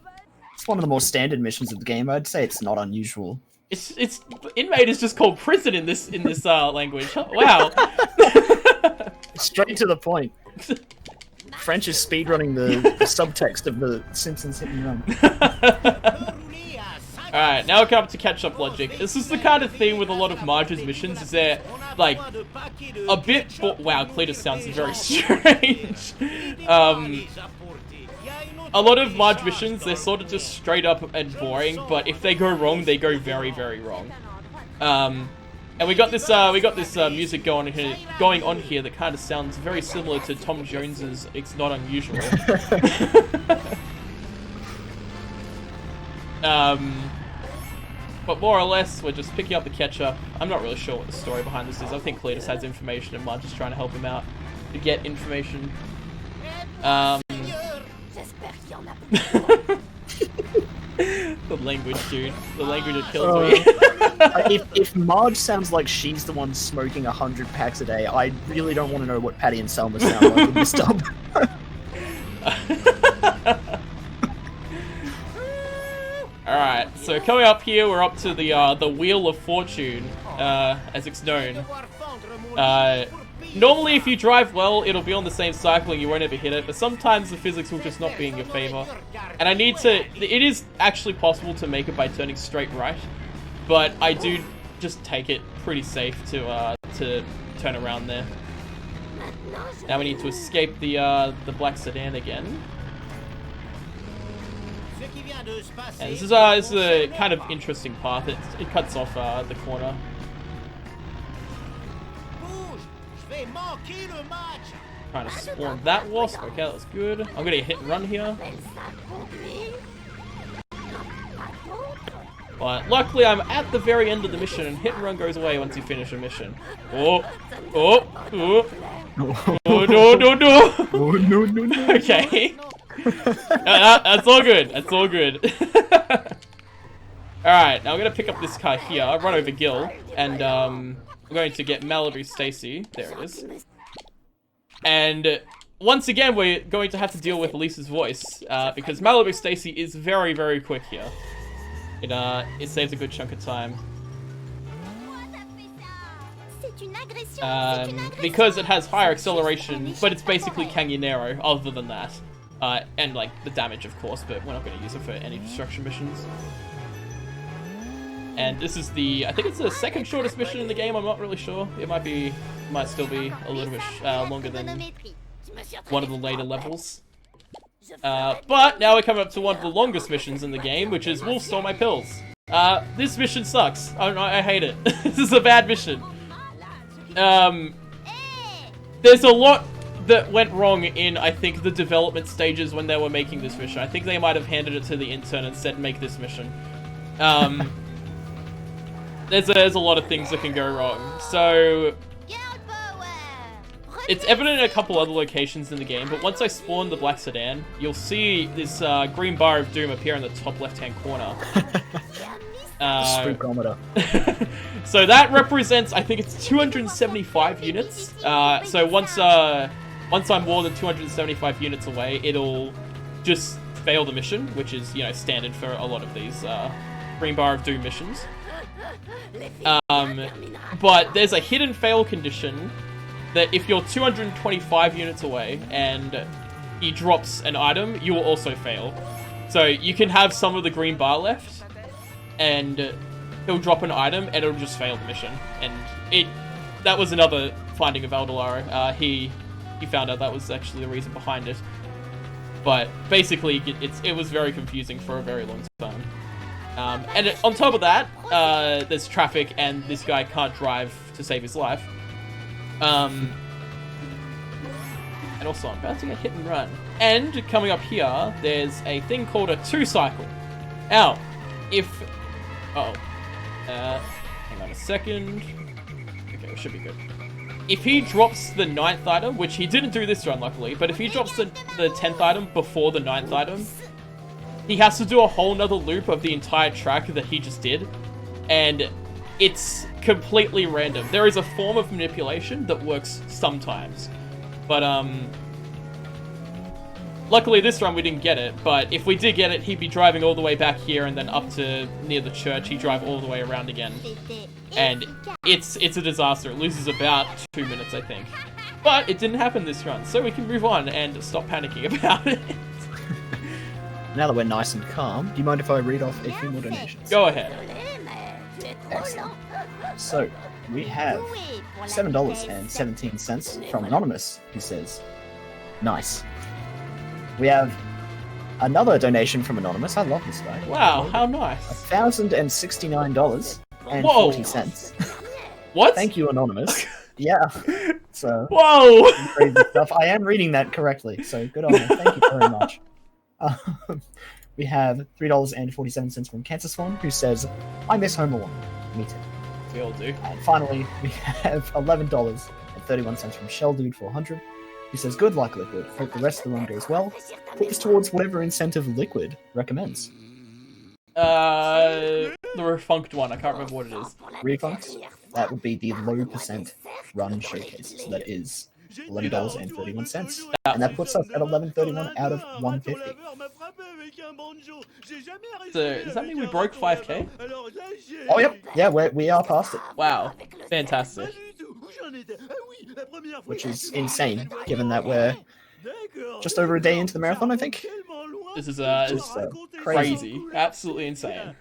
It's one of the more standard missions of the game. I'd say it's not unusual. It's inmate is just called prison in this language. Wow. Straight to the point. French is speedrunning the subtext of the Simpsons hit and run. Alright, now we come up to catch-up logic. This is the kind of thing with a lot of Marge's missions, is they're, like, a bit... Wow, Cletus sounds very strange. A lot of Marge missions, they're sort of just straight up and boring, but if they go wrong, they go very, very wrong. And we got this music going on here that kind of sounds very similar to Tom Jones's "It's Not Unusual." But more or less, we're just picking up the catch-up. I'm not really sure what the story behind this is. I think Cletus has information and Marge is trying to help him out to get information. The language, dude. The language that kills me. If Marge sounds like she's the one smoking 100 packs a day, I really don't want to know what Patty and Selma sound like in this dub. Alright, so coming up here, we're up to the Wheel of Fortune, as it's known. Normally, if you drive well, it'll be on the same cycle and you won't ever hit it, but sometimes the physics will just not be in your favor. And it is actually possible to make it by turning straight right, but I do just take it pretty safe to turn around there. Now we need to escape the black sedan again. And this is a kind of interesting path. It cuts off the corner. Trying to spawn that wasp. Okay, that's good. I'm gonna hit and run here. But luckily, I'm at the very end of the mission, and hit and run goes away once you finish a mission. Oh, oh, oh. Oh, no, no, no. Oh, no, no, no. Okay. That's all good. That's all good. Alright, now I'm going to pick up this car here, run over Gil, and I'm going to get Malibu Stacy. There it is. And once again, we're going to have to deal with Lisa's voice, because Malibu Stacy is very, very quick here. It saves a good chunk of time. Because it has higher acceleration, but it's basically Canyonero, other than that. And, like, the damage, of course, but we're not going to use it for any destruction missions. And this is I think it's the second shortest mission in the game, I'm not really sure. It might still be a little bit longer than one of the later levels. But now we're coming up to one of the longest missions in the game, which is Wolf Stole My Pills. This mission sucks. I hate it. This is a bad mission. There's a lot that went wrong in, I think, the development stages when they were making this mission. I think they might have handed it to the intern and said, make this mission. There's a lot of things that can go wrong. So, It's evident in a couple other locations in the game, but once I spawn the black sedan, you'll see this green bar of doom appear in the top left-hand corner. Spookometer. So that represents, I think it's 275 units. So once I'm more than 275 units away, it'll just fail the mission, which is, you know, standard for a lot of these green bar of doom missions. But there's a hidden fail condition that if you're 225 units away and he drops an item, you will also fail. So you can have some of the green bar left, and he'll drop an item, and it'll just fail the mission. And that was another finding of Eldolaro. He found out that was actually the reason behind it. But basically, it was very confusing for a very long time. And on top of that, there's traffic, and this guy can't drive to save his life. And also, I'm about to get hit and run. And coming up here, there's a thing called a 2-cycle. Now, hang on a second. Okay, we should be good. If he drops the 9th item, which he didn't do this run, luckily, but if he drops the 10th item before the 9th item, he has to do a whole nother loop of the entire track that he just did. And it's completely random. There is a form of manipulation that works sometimes. But, luckily this run we didn't get it, but if we did get it, he'd be driving all the way back here and then up to near the church. He'd drive all the way around again. And it's a disaster. It loses about 2 minutes, I think. But it didn't happen this run, so we can move on and stop panicking about it. Now that we're nice and calm, do you mind if I read off a few more donations? Go ahead. Excellent. So, we have $7.17 from Anonymous, who says, nice. We have another donation from Anonymous. I love this guy. Wow, how nice. $1,069.40. What? Thank you, Anonymous. Yeah. So, whoa! crazy stuff. I am reading that correctly, so good on you. Thank you very much. We have $3.47 from Cancer Swan, who says, I miss Homer 1. Me too. We all do. And finally, we have $11.31 from Shell Dude 400, who says, good luck, Liquid. Hope the rest of the run goes well. Put this towards whatever incentive Liquid recommends. The refunked one. I can't remember what it is. Refunds? That would be the low percent run showcase. So that is $11.31. And that puts us at $11.31 out of 150. So, does that mean we broke 5k? Oh, yep. Yeah, we are past it. Wow. Fantastic. Which is insane, given that we're just over a day into the marathon, I think. This is crazy. Absolutely insane.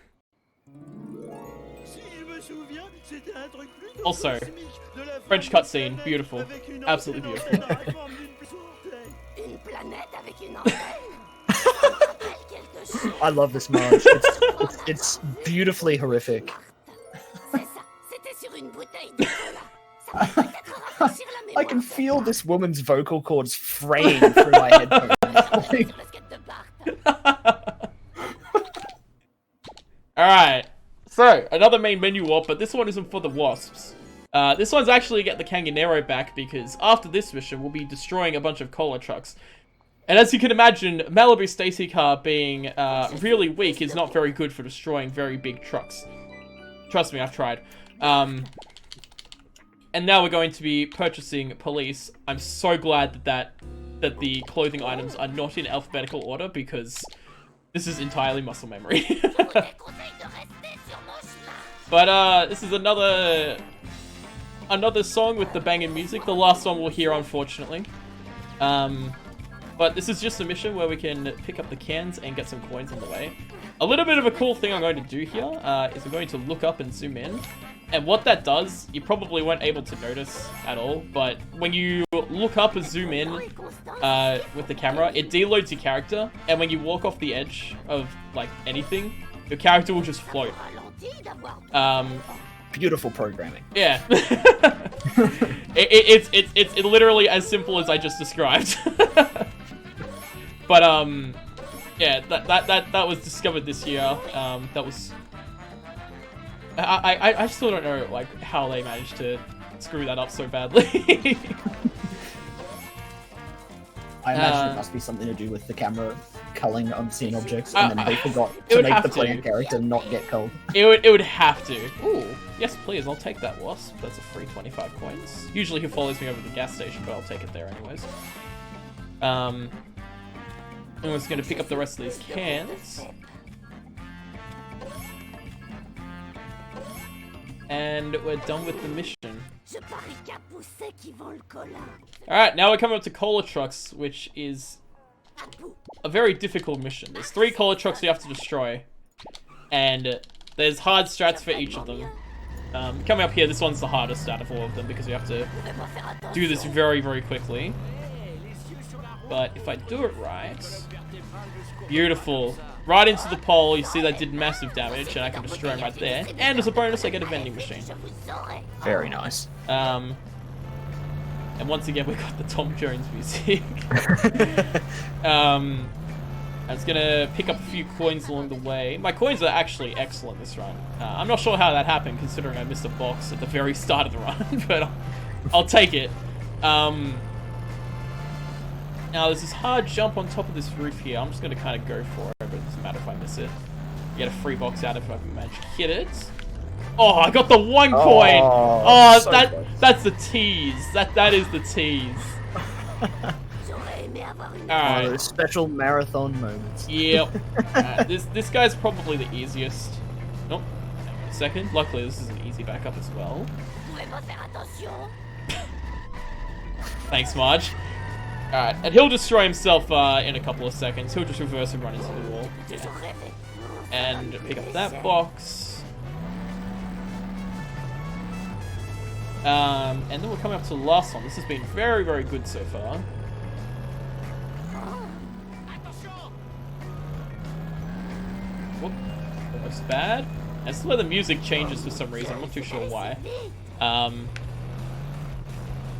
Also, French cutscene, beautiful. Absolutely beautiful. I love this march. It's beautifully horrific. I can feel this woman's vocal cords fraying through my headphones. Alright, so another main menu warp, but this one isn't for the wasps. This one's actually get the Kanganero back, because after this mission we'll be destroying a bunch of cola trucks. And as you can imagine, Malibu Stacy Car being really weak is not very good for destroying very big trucks. Trust me, I've tried. And now we're going to be purchasing police. I'm so glad that the clothing items are not in alphabetical order, because this is entirely muscle memory. But this is another song with the banging music. The last one we'll hear, unfortunately. But this is just a mission where we can pick up the cans and get some coins on the way. A little bit of a cool thing I'm going to do here is I'm going to look up and zoom in. And what that does, you probably weren't able to notice at all, but when you look up and zoom in with the camera, it deloads your character, and when you walk off the edge of, like, anything, your character will just float. Beautiful programming. Yeah. It's literally as simple as I just described. But, yeah, that was discovered this year. That was... I still don't know, like, how they managed to screw that up so badly. I imagine it must be something to do with the camera culling unseen objects, Uh, and then they forgot it to would make have the to. player character not get culled. It would have to. Ooh, yes please, I'll take that wasp. That's a free 25 coins. Usually he follows me over to the gas station, but I'll take it there anyways. I'm just gonna pick up the rest of these cans. And we're done with the mission. Alright, now we're coming up to cola trucks, which is a very difficult mission. There's 3 cola trucks we have to destroy. And there's hard strats for each of them. Coming up here, this one's the hardest out of all of them because we have to do this very, very quickly. But if I do it right... Beautiful. Right into the pole, you see that did massive damage, and I can destroy him right there. And as a bonus, I get a vending machine. Very nice. And once again, we got the Tom Jones music. I was gonna pick up a few coins along the way. My coins are actually excellent this run. I'm not sure how that happened, considering I missed a box at the very start of the run, but I'll take it. Now, there's this hard jump on top of this roof here. I'm just going to kind of go for it, but it doesn't matter if I miss it. Get a free box out if I can manage to hit it. Oh, I got the 1 coin! Oh, so that's the tease. That is the tease. Alright. Those special marathon moments. Yep. This guy's probably the easiest. Nope. Hang on a second. Luckily, this is an easy backup as well. Thanks, Marge. Alright, and he'll destroy himself in a couple of seconds. He'll just reverse and run into the wall. Yeah. And pick up that box. And then we're coming up to the last one. This has been very, very good so far. Whoop. Almost bad. And this is where the music changes for some reason. I'm not too sure why.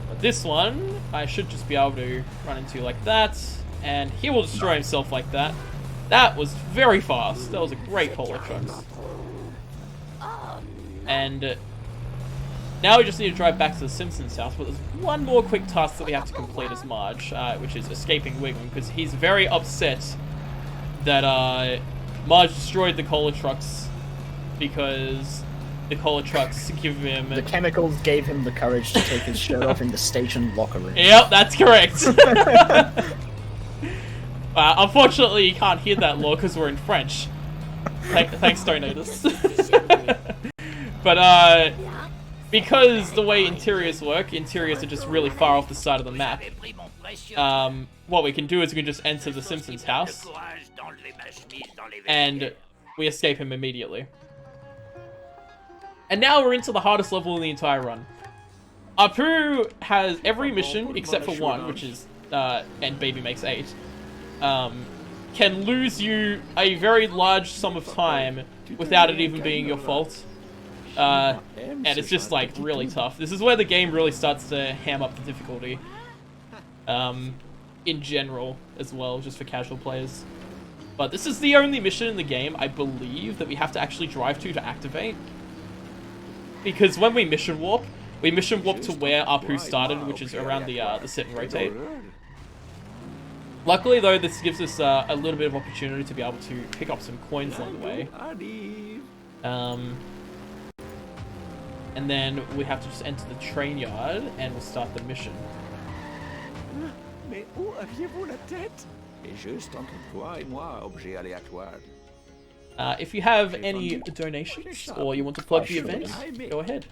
But this one, I should just be able to run into like that, and he will destroy himself like that. That was very fast. That was a great cola trucks. And now we just need to drive back to the Simpsons house, but there's one more quick task that we have to complete as Marge, which is escaping Wiggum, because he's very upset that Marge destroyed the cola trucks because the cola trucks give him... The chemicals gave him the courage to take his shirt off in the station locker room. Yep, that's correct. Unfortunately, you can't hear that law because we're in French. Thanks, Donators. But, because the way interiors work, interiors are just really far off the side of the map. What we can do is we can just enter the Simpsons house, and we escape him immediately. And now we're into the hardest level in the entire run. Apu has every mission except for one, which is, and Baby makes 8, can lose you a very large sum of time without it even being your fault. And it's just like really tough. This is where the game really starts to ham up the difficulty. In general as well, just for casual players. But this is the only mission in the game, I believe, that we have to actually drive to activate. Because when we mission warp to where Apu started, which is around the sit and rotate. Luckily though, this gives us a little bit of opportunity to be able to pick up some coins along the way. And then we have to just enter the train yard and we'll start the mission. Mais où aviez-vous la tête? Et juste entre toi et moi, objet aléatoire. If you have any donations or you want to plug the event, go ahead.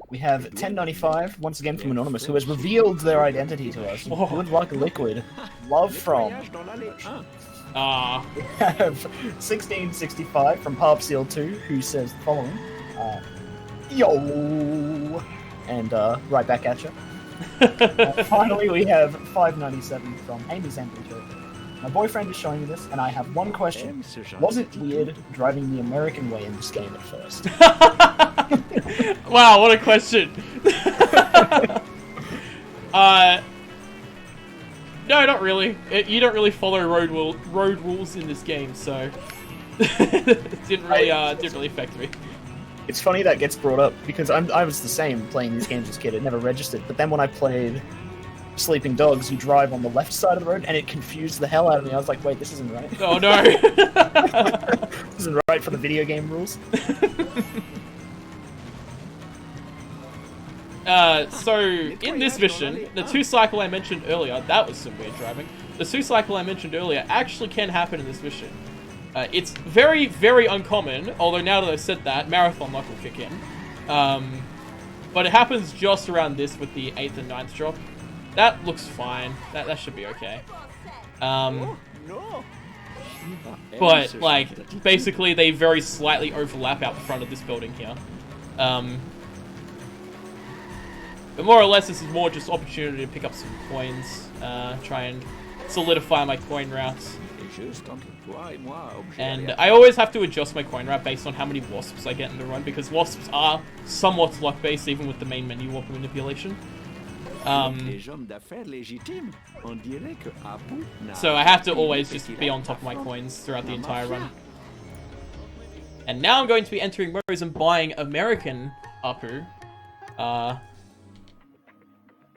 We have 1095, once again from Anonymous, who has revealed their identity to us. Oh. Good luck, Liquid. Love from. We have 1665 from Seal2, who says the following. Yo! And right back at you. Finally, we have 597 from Amy Zambrito. My boyfriend is showing me this, and I have one question. Was it weird driving the American way in this game at first? Wow, what a question. No, not really. You don't really follow road rules in this game, so it didn't really affect me. It's funny that gets brought up, because I was the same playing these games as a kid. It never registered. But then when I played sleeping dogs, you drive on the left side of the road, and it confused the hell out of me. I was like, wait, this isn't right. Oh no! This isn't right for the video game rules. So, in this mission, the 2-cycle I mentioned earlier, that was some weird driving. The 2-cycle I mentioned earlier actually can happen in this mission. It's very, very uncommon, although now that I've said that, Marathon Luck will kick in. But it happens just around this with the 8th and 9th drop. That looks fine. That should be okay. But, like, basically they very slightly overlap out the front of this building here. But more or less, this is more just opportunity to pick up some coins, try and solidify my coin routes. And I always have to adjust my coin route based on how many wasps I get in the run, because wasps are somewhat luck-based, even with the main menu warp manipulation. So I have to always just be on top of my coins throughout the entire run. And now I'm going to be entering Mo's and buying American Apu,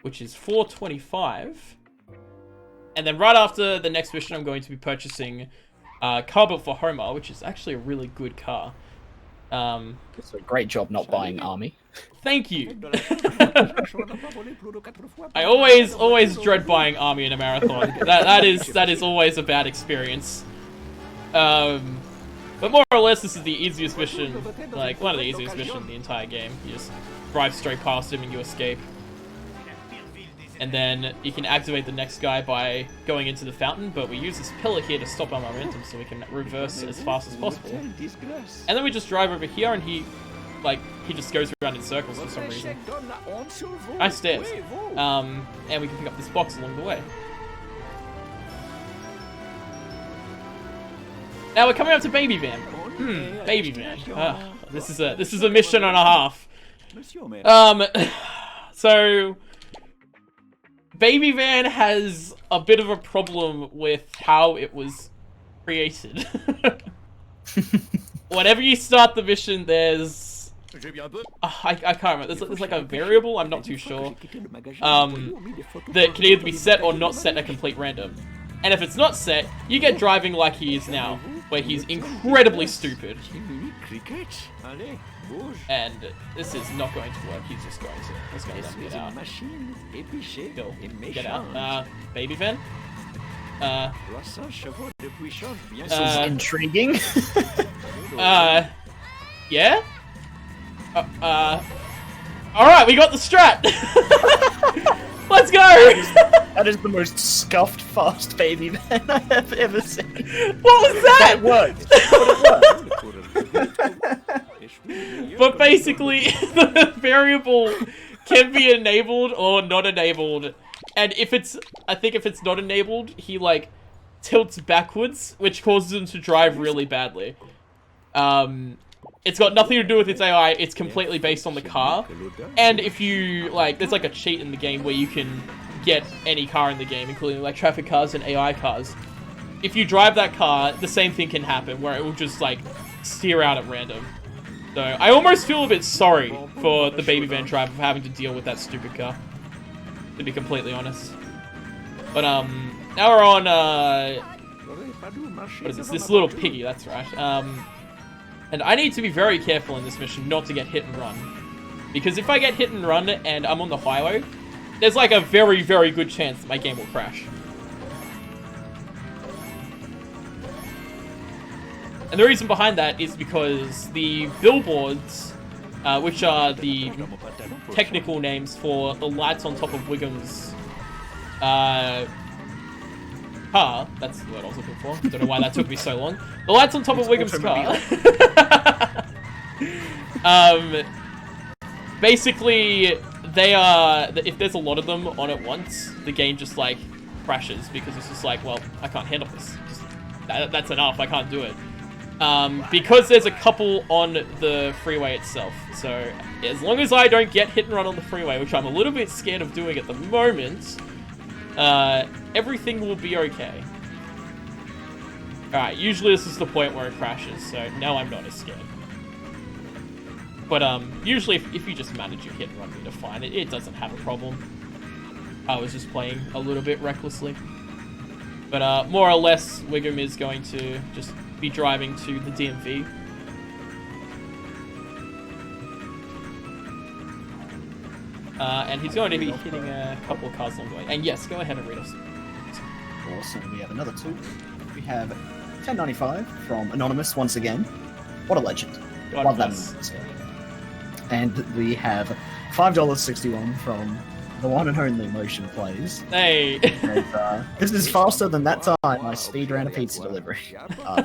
which is 425. And then right after the next mission, I'm going to be purchasing car built for Homer, which is actually a really good car. It's a great job not buying Army. Thank you. I always dread buying Army in a marathon. That is always a bad experience. But more or less, this is the easiest mission, like one of the easiest missions in the entire game. You just drive straight past him and you escape. And then you can activate the next guy by going into the fountain, but we use this pillar here to stop our momentum so we can reverse as fast as possible. And then we just drive over here and he just goes around in circles for some reason. Nice stairs. And we can pick up this box along the way. Now we're coming up to Baby Van. Baby Van. This is a mission and a half. So Baby Van has a bit of a problem with how it was created. Whenever you start the mission, there's I can't remember. There's like a variable, I'm not too sure, that can either be set or not set at complete random. And if it's not set, you get driving like he is now, where he's incredibly stupid. And this is not going to work. He's just going to let me get out. Go. Get out. Baby Van? This is intriguing. Yeah? Alright, we got the strat! Let's go! That is the most scuffed fast Baby Van I have ever seen. What was that? That worked. But basically, the variable can be enabled or not enabled. And I think if it's not enabled, he like tilts backwards, which causes him to drive really badly. It's got nothing to do with its AI, it's completely based on the car. And if you, like, there's like a cheat in the game where you can get any car in the game, including like traffic cars and AI cars. If you drive that car, the same thing can happen, where it will just like steer out at random. So I almost feel a bit sorry for the Baby Van driver for having to deal with that stupid car, to be completely honest. But now we're on what is this? This little piggy, that's right. And I need to be very careful in this mission not to get hit and run, because if I get hit and run and I'm on the highway, there's like a very, very good chance that my game will crash. And the reason behind that is because the billboards, which are the technical names for the lights on top of Wiggum's car, that's the word I was looking for, don't know why that took me so long. The lights on top of Wiggum's car. Basically, they are, if there's a lot of them on at once, the game just like crashes, because it's just like, well, I can't handle this. Just, that's enough, I can't do it. Because there's a couple on the freeway itself. So as long as I don't get hit and run on the freeway, which I'm a little bit scared of doing at the moment, everything will be okay. Alright, usually this is the point where it crashes, so now I'm not as scared. But usually if you just manage your hit and run meter fine, it doesn't have a problem. I was just playing a little bit recklessly. But more or less, Wiggum is going to just be driving to the DMV. And he's going to be hitting a couple of cars along the way. And yes, go ahead and read us. Awesome. We have another two. We have 1095 from Anonymous once again. What a legend. God Love that. bless. And we have $5.61 from the one and only Motion Plays. Hey! And, this is faster than that time I speed ran a pizza delivery.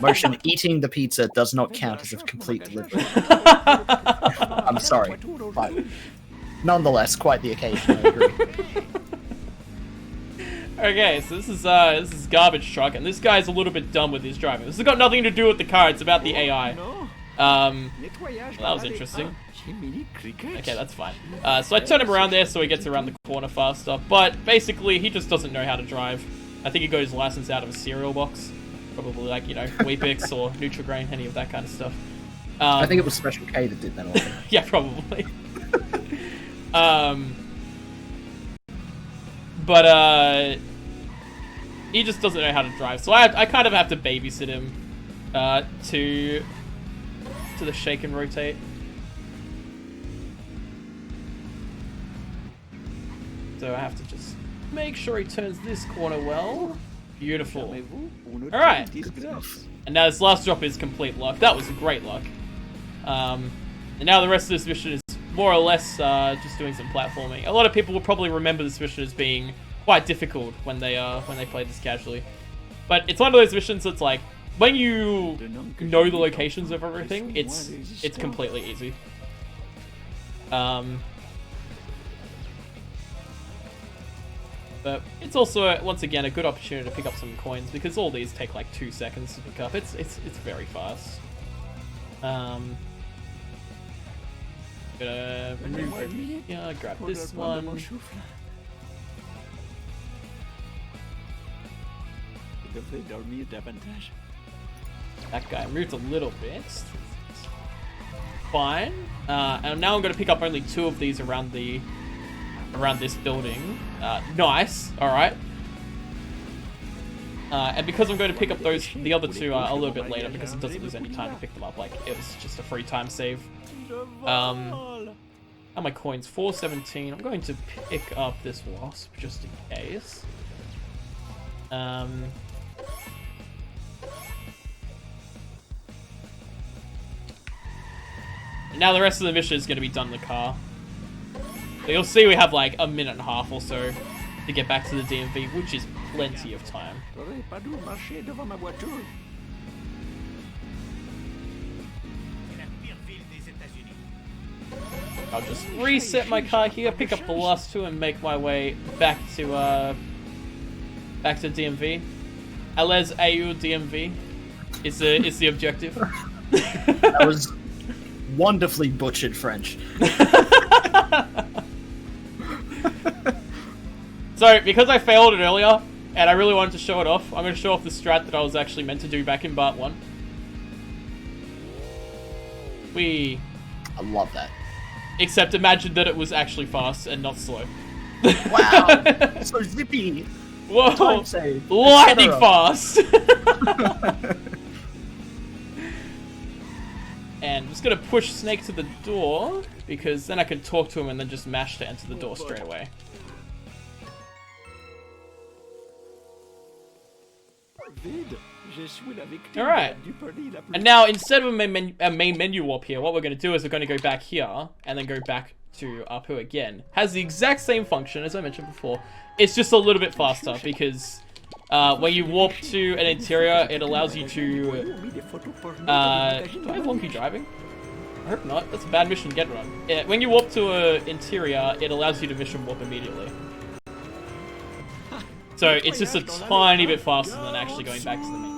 Motion, eating the pizza does not count as a complete delivery. I'm sorry, but nonetheless, quite the occasion, I agree. Okay, so this is Garbage Truck, and this guy's a little bit dumb with his driving. This has got nothing to do with the car, it's about the AI. Well, that was interesting. Okay, that's fine. So I turn him around there so he gets around the corner faster, but basically he just doesn't know how to drive. I think he got his license out of a cereal box. Probably like, you know, Weet-Bix or Nutri-Grain, any of that kind of stuff. I think it was Special K that did that all. Yeah, probably. But he just doesn't know how to drive, so I kind of have to babysit him to the shake and rotate. So I have to just make sure he turns this corner well. Beautiful. Alright. And now this last drop is complete luck. That was great luck. And now the rest of this mission is more or less just doing some platforming. A lot of people will probably remember this mission as being quite difficult when they play this casually. But it's one of those missions that's like, when you know the locations of everything, it's completely easy. But it's also, once again, a good opportunity to pick up some coins, because all these take like 2 seconds to pick up. It's very fast. Gonna move over here, grab this one. That guy moved a little bit. Fine. And now I'm gonna pick up only 2 of these around this building. Nice. Alright. And because I'm going to pick up the other 2 a little bit later, because it doesn't lose any time to pick them up, like it was just a free time save. And my coins, 417. I'm going to pick up this wasp just in case. And now the rest of the mission is going to be done in the car. So you'll see we have like a minute and a half or so to get back to the DMV, which is plenty of time. I'll just reset my car here, pick up the last 2, and make my way back to DMV. Alez AU DMV is the objective. That was wonderfully butchered French. So, because I failed it earlier, and I really wanted to show it off, I'm going to show off the strat that I was actually meant to do back in Part 1. I love that. Except imagine that it was actually fast and not slow. Wow! So zippy! Whoa! Time save, Lightning etc. fast! And I'm just going to push Snake to the door, because then I can talk to him and then just mash to enter the door straight away. Alright, and now instead of a main menu warp here, what we're going to do is we're going to go back here, and then go back to Apu again. Has the exact same function as I mentioned before, it's just a little bit faster, because when you warp to an interior, it allows you to... do I have wonky driving? I hope not, that's a bad mission get run. Yeah, when you warp to an interior, it allows you to mission warp immediately. So it's just a tiny bit faster than actually going back to the main.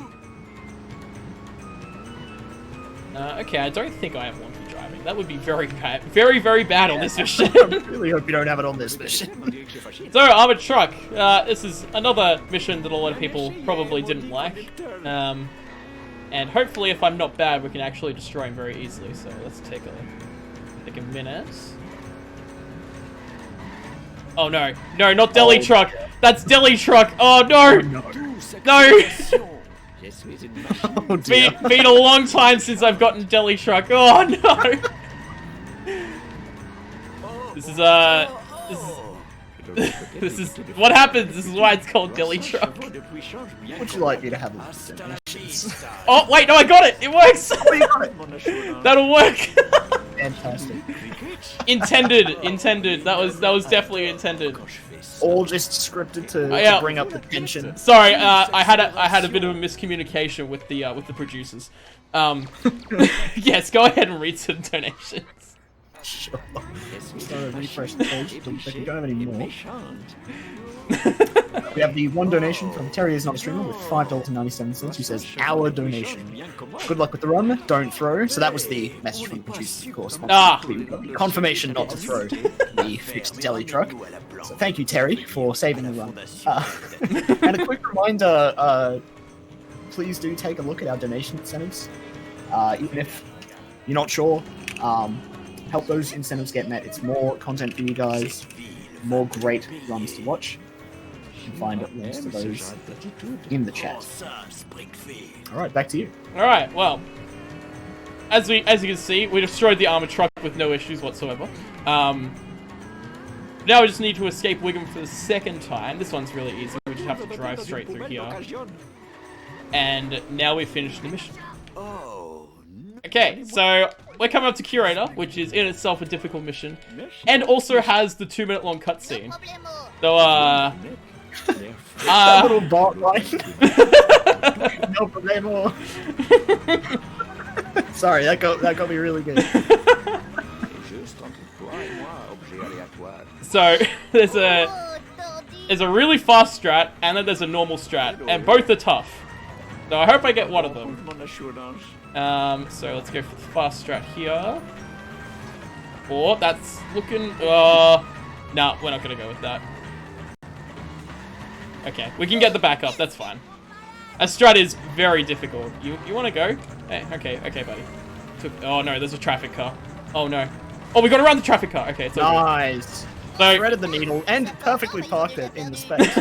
Okay, I don't think I have wonky driving. That would be very bad. Very, very bad on this mission. I really hope you don't have it on this mission. So, Armored Truck. This is another mission that a lot of people probably didn't like. And hopefully, if I'm not bad, we can actually destroy him very easily. So let's take a minute. Oh no, no, not deli truck. That's deli truck. Oh no, no. Oh dear. Been a long time since I've gotten deli truck. Oh no. This is this is what happens. This is why it's called deli truck. Would you like me to have a look at donations? Oh wait, no, I got it. It works. Oh, you got it. That'll work. Fantastic. Intended. That was definitely intended. All just scripted to bring up the tension. Sorry, I had a bit of a miscommunication with the producers. Yes, go ahead and read some donations. Sure. So refresh the page. We don't have any more. We have the one donation from Terry is not a streamer with $5.97 who says, "Our donation. Good luck with the run. Don't throw." So that was the message from the producers, of course. Confirmation not to throw the fixed deli truck. So thank you, Terry, for saving the run. And a quick reminder, please do take a look at our donation incentives. Even if you're not sure, help those incentives get met. It's more content for you guys, more great runs to watch. You can find links to those in the chat. Alright, back to you. Alright, well, as you can see, we destroyed the armored truck with no issues whatsoever. Now we just need to escape Wiggum for the second time. This one's really easy. We just have to drive straight through here. And now we've finished the mission. Okay, so we're coming up to Curator, which is in itself a difficult mission, and also has the 2-minute long cutscene. So, little bot line. No problemo. Sorry, that got me really good. So there's a really fast strat, and then there's a normal strat, and both are tough. So I hope I get one of them. So let's go for the fast strat here. Oh, that's looking... nah, we're not gonna go with that. Okay, we can get the backup, that's fine. A strat is very difficult. You wanna go? Hey, okay, buddy. Oh no, there's a traffic car. Oh no. Oh, we got around the traffic car. Okay, it's okay. Nice. So, threaded the needle and perfectly parked it in the space.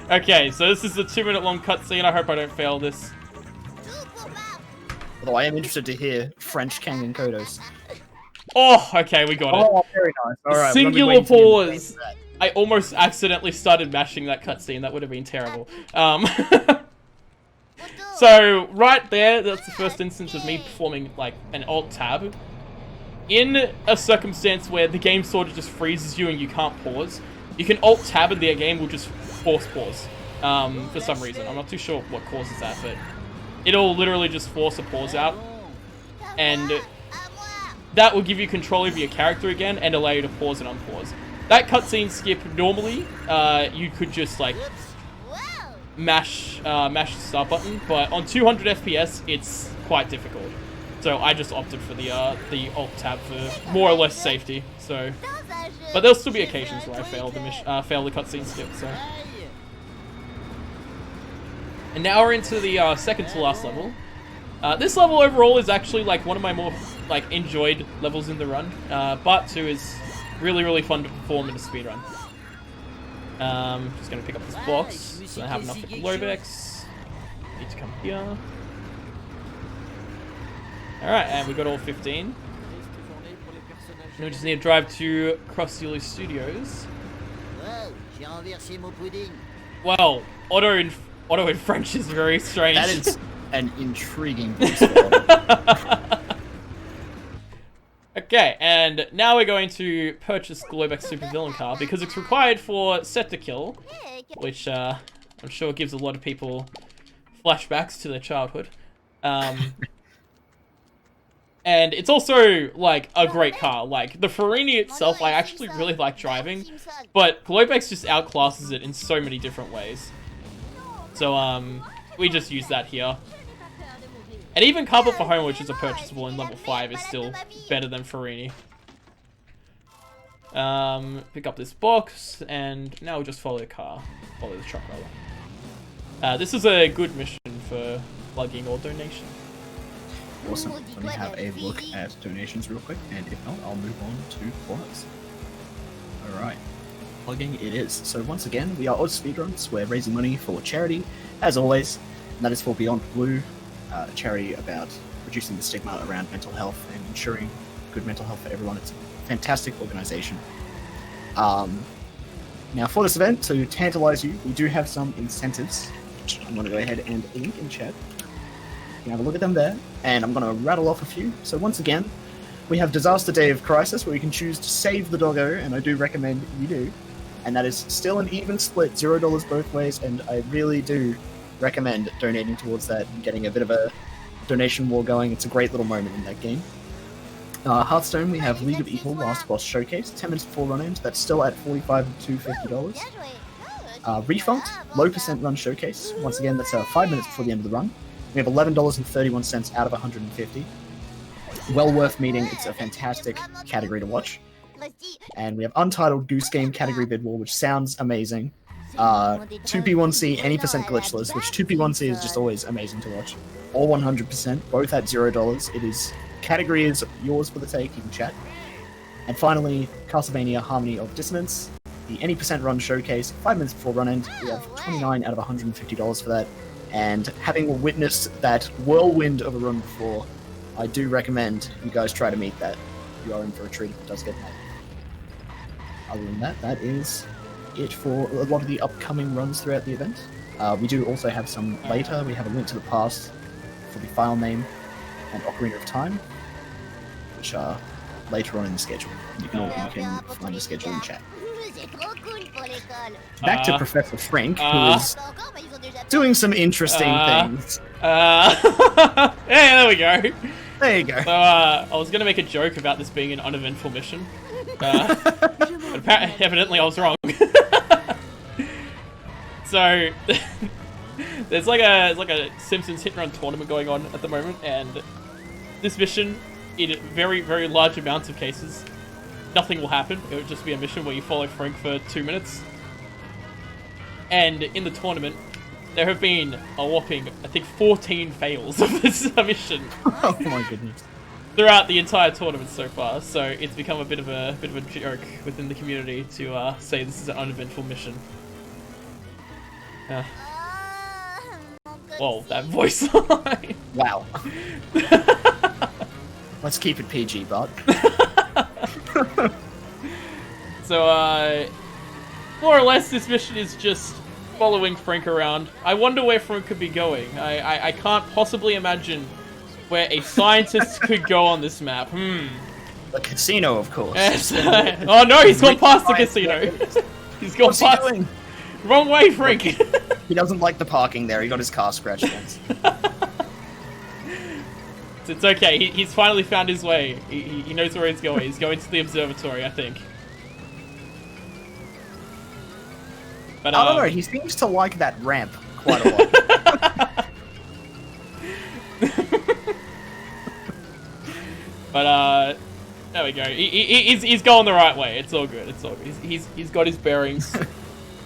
Okay, so this is the 2-minute long cutscene. I hope I don't fail this. Although I am interested to hear French Kangen Kodos. Oh, okay, we got it. Oh, very nice. All right, singular pause. I almost accidentally started mashing that cutscene. That would have been terrible. So right there, that's the first instance of me performing like an alt tab. In a circumstance where the game sort of just freezes you and you can't pause, you can alt tab and the game will just force pause. For some reason. I'm not too sure what causes that, but it'll literally just force a pause out. And that will give you control over your character again and allow you to pause and unpause. That cutscene skip, normally, you could just, like, mash the start button, but on 200 FPS, it's quite difficult. So I just opted for the alt tab for more or less safety. So, but there'll still be occasions where I fail the cutscene skip. So, and now we're into the second to last level. This level overall is actually like one of my more like enjoyed levels in the run. Part 2 is really fun to perform in a speedrun. Just gonna pick up this box. So I have enough for Globex. Need to come here. Alright, and we got all 15. Now we just need to drive to Cross Studios. Well, auto in French is very strange. That is an intriguing voice. Okay, and now we're going to purchase Globex Supervillain car because it's required for Set to Kill, which I'm sure gives a lot of people flashbacks to their childhood. And it's also, like, a great car. Like, the Farini itself, I actually really like driving, but Globex just outclasses it in so many different ways. So, we just use that here. And even Carbon for Home, which is a purchasable in level 5, is still better than Farini. Pick up this box, and now we'll just follow the car. Follow the truck, rather. This is a good mission for plugging or donation. Awesome. Let me have a look at donations real quick, and if not, I'll move on to plugs. Alright. plugging, it is. So once again, we are Oz Speedruns. We're raising money for charity, as always, and that is for Beyond Blue, a charity about reducing the stigma around mental health and ensuring good mental health for everyone. It's a fantastic organisation. Now for this event, to tantalise you, we do have some incentives. I'm going to go ahead and link in chat. You can have a look at them there, and I'm going to rattle off a few. So once again, we have Disaster Day of Crisis, where you can choose to save the doggo, and I do recommend you do. And that is still an even split, $0 both ways, and I really do recommend donating towards that and getting a bit of a donation war going. It's a great little moment in that game. Hearthstone, we have League of Evil Last Boss Showcase, 10 minutes before run-ins, that's still at $45 to $50. Refunct, low percent run showcase, once again that's 5 minutes before the end of the run. We have $11.31 out of 150. Well worth meeting, it's a fantastic category to watch. And we have Untitled Goose Game category bid war, which sounds amazing. 2P1C, any percent glitchless, which 2P1C is just always amazing to watch. All 100%, both at $0. It is, category is yours for the take, you can chat. And finally, Castlevania Harmony of Dissonance, the any percent run showcase, 5 minutes before run end. We have 29 out of $150 for that. And having witnessed that whirlwind of a run before, I do recommend you guys try to meet that. You are in for a treat if it does get made. Other than that, that is it for a lot of the upcoming runs throughout the event. We do also have some later. We have a Link to the Past for the file name and Ocarina of Time, which are later on in the schedule. You can find the schedule in chat. Back to Professor Frank, who is doing some interesting things. Yeah, there we go. There you go. So, I was going to make a joke about this being an uneventful mission. But evidently I was wrong. So, there's like a Simpsons hit and run tournament going on at the moment, and this mission, in very, very large amounts of cases, nothing will happen. It would just be a mission where you follow Frank for 2 minutes. And in the tournament, there have been a whopping, I think, 14 fails of this mission. Oh my goodness. Throughout the entire tournament so far, so it's become a bit of a joke within the community to say this is an uneventful mission. Whoa, that voice line. Wow. Let's keep it PG, Bart. So, more or less, this mission is just following Frank around. I wonder where Frank could be going. I can't possibly imagine where a scientist could go on this map. The casino, of course. Yes. Oh no, he's gone past the casino. He's gone What's past. he doing? Wrong way, Frank. He doesn't like the parking there. He got his car scratched against. It's okay. He's finally found his way. He knows where he's going. He's going to the observatory, I think. But I don't know. He seems to like that ramp quite a lot. But there we go. He's going the right way. It's all good. It's all good. He's got his bearings.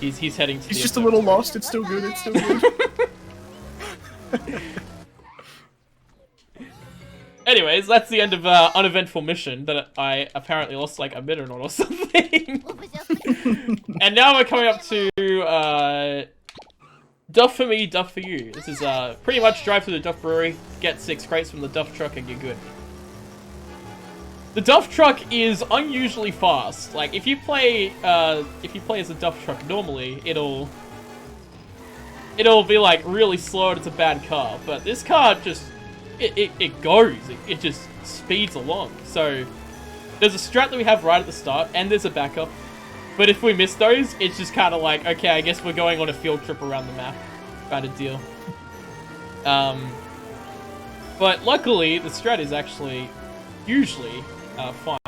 He's heading to. He's just a little lost. It's still good. It's still good. Anyways, that's the end of uneventful mission that I apparently lost like a minute on or something. And now we're coming up to Duff for me, Duff for you. This is pretty much drive to the Duff Brewery, get 6 crates from the Duff truck, and you're good. The Duff truck is unusually fast. Like if you play as a Duff truck normally, it'll be like really slow and it's a bad car. But this car just it goes. It just speeds along. So there's a strat that we have right at the start, and there's a backup. But if we miss those, it's just kind of like, okay, I guess we're going on a field trip around the map, kind of deal. But luckily, the strat is actually usually fine,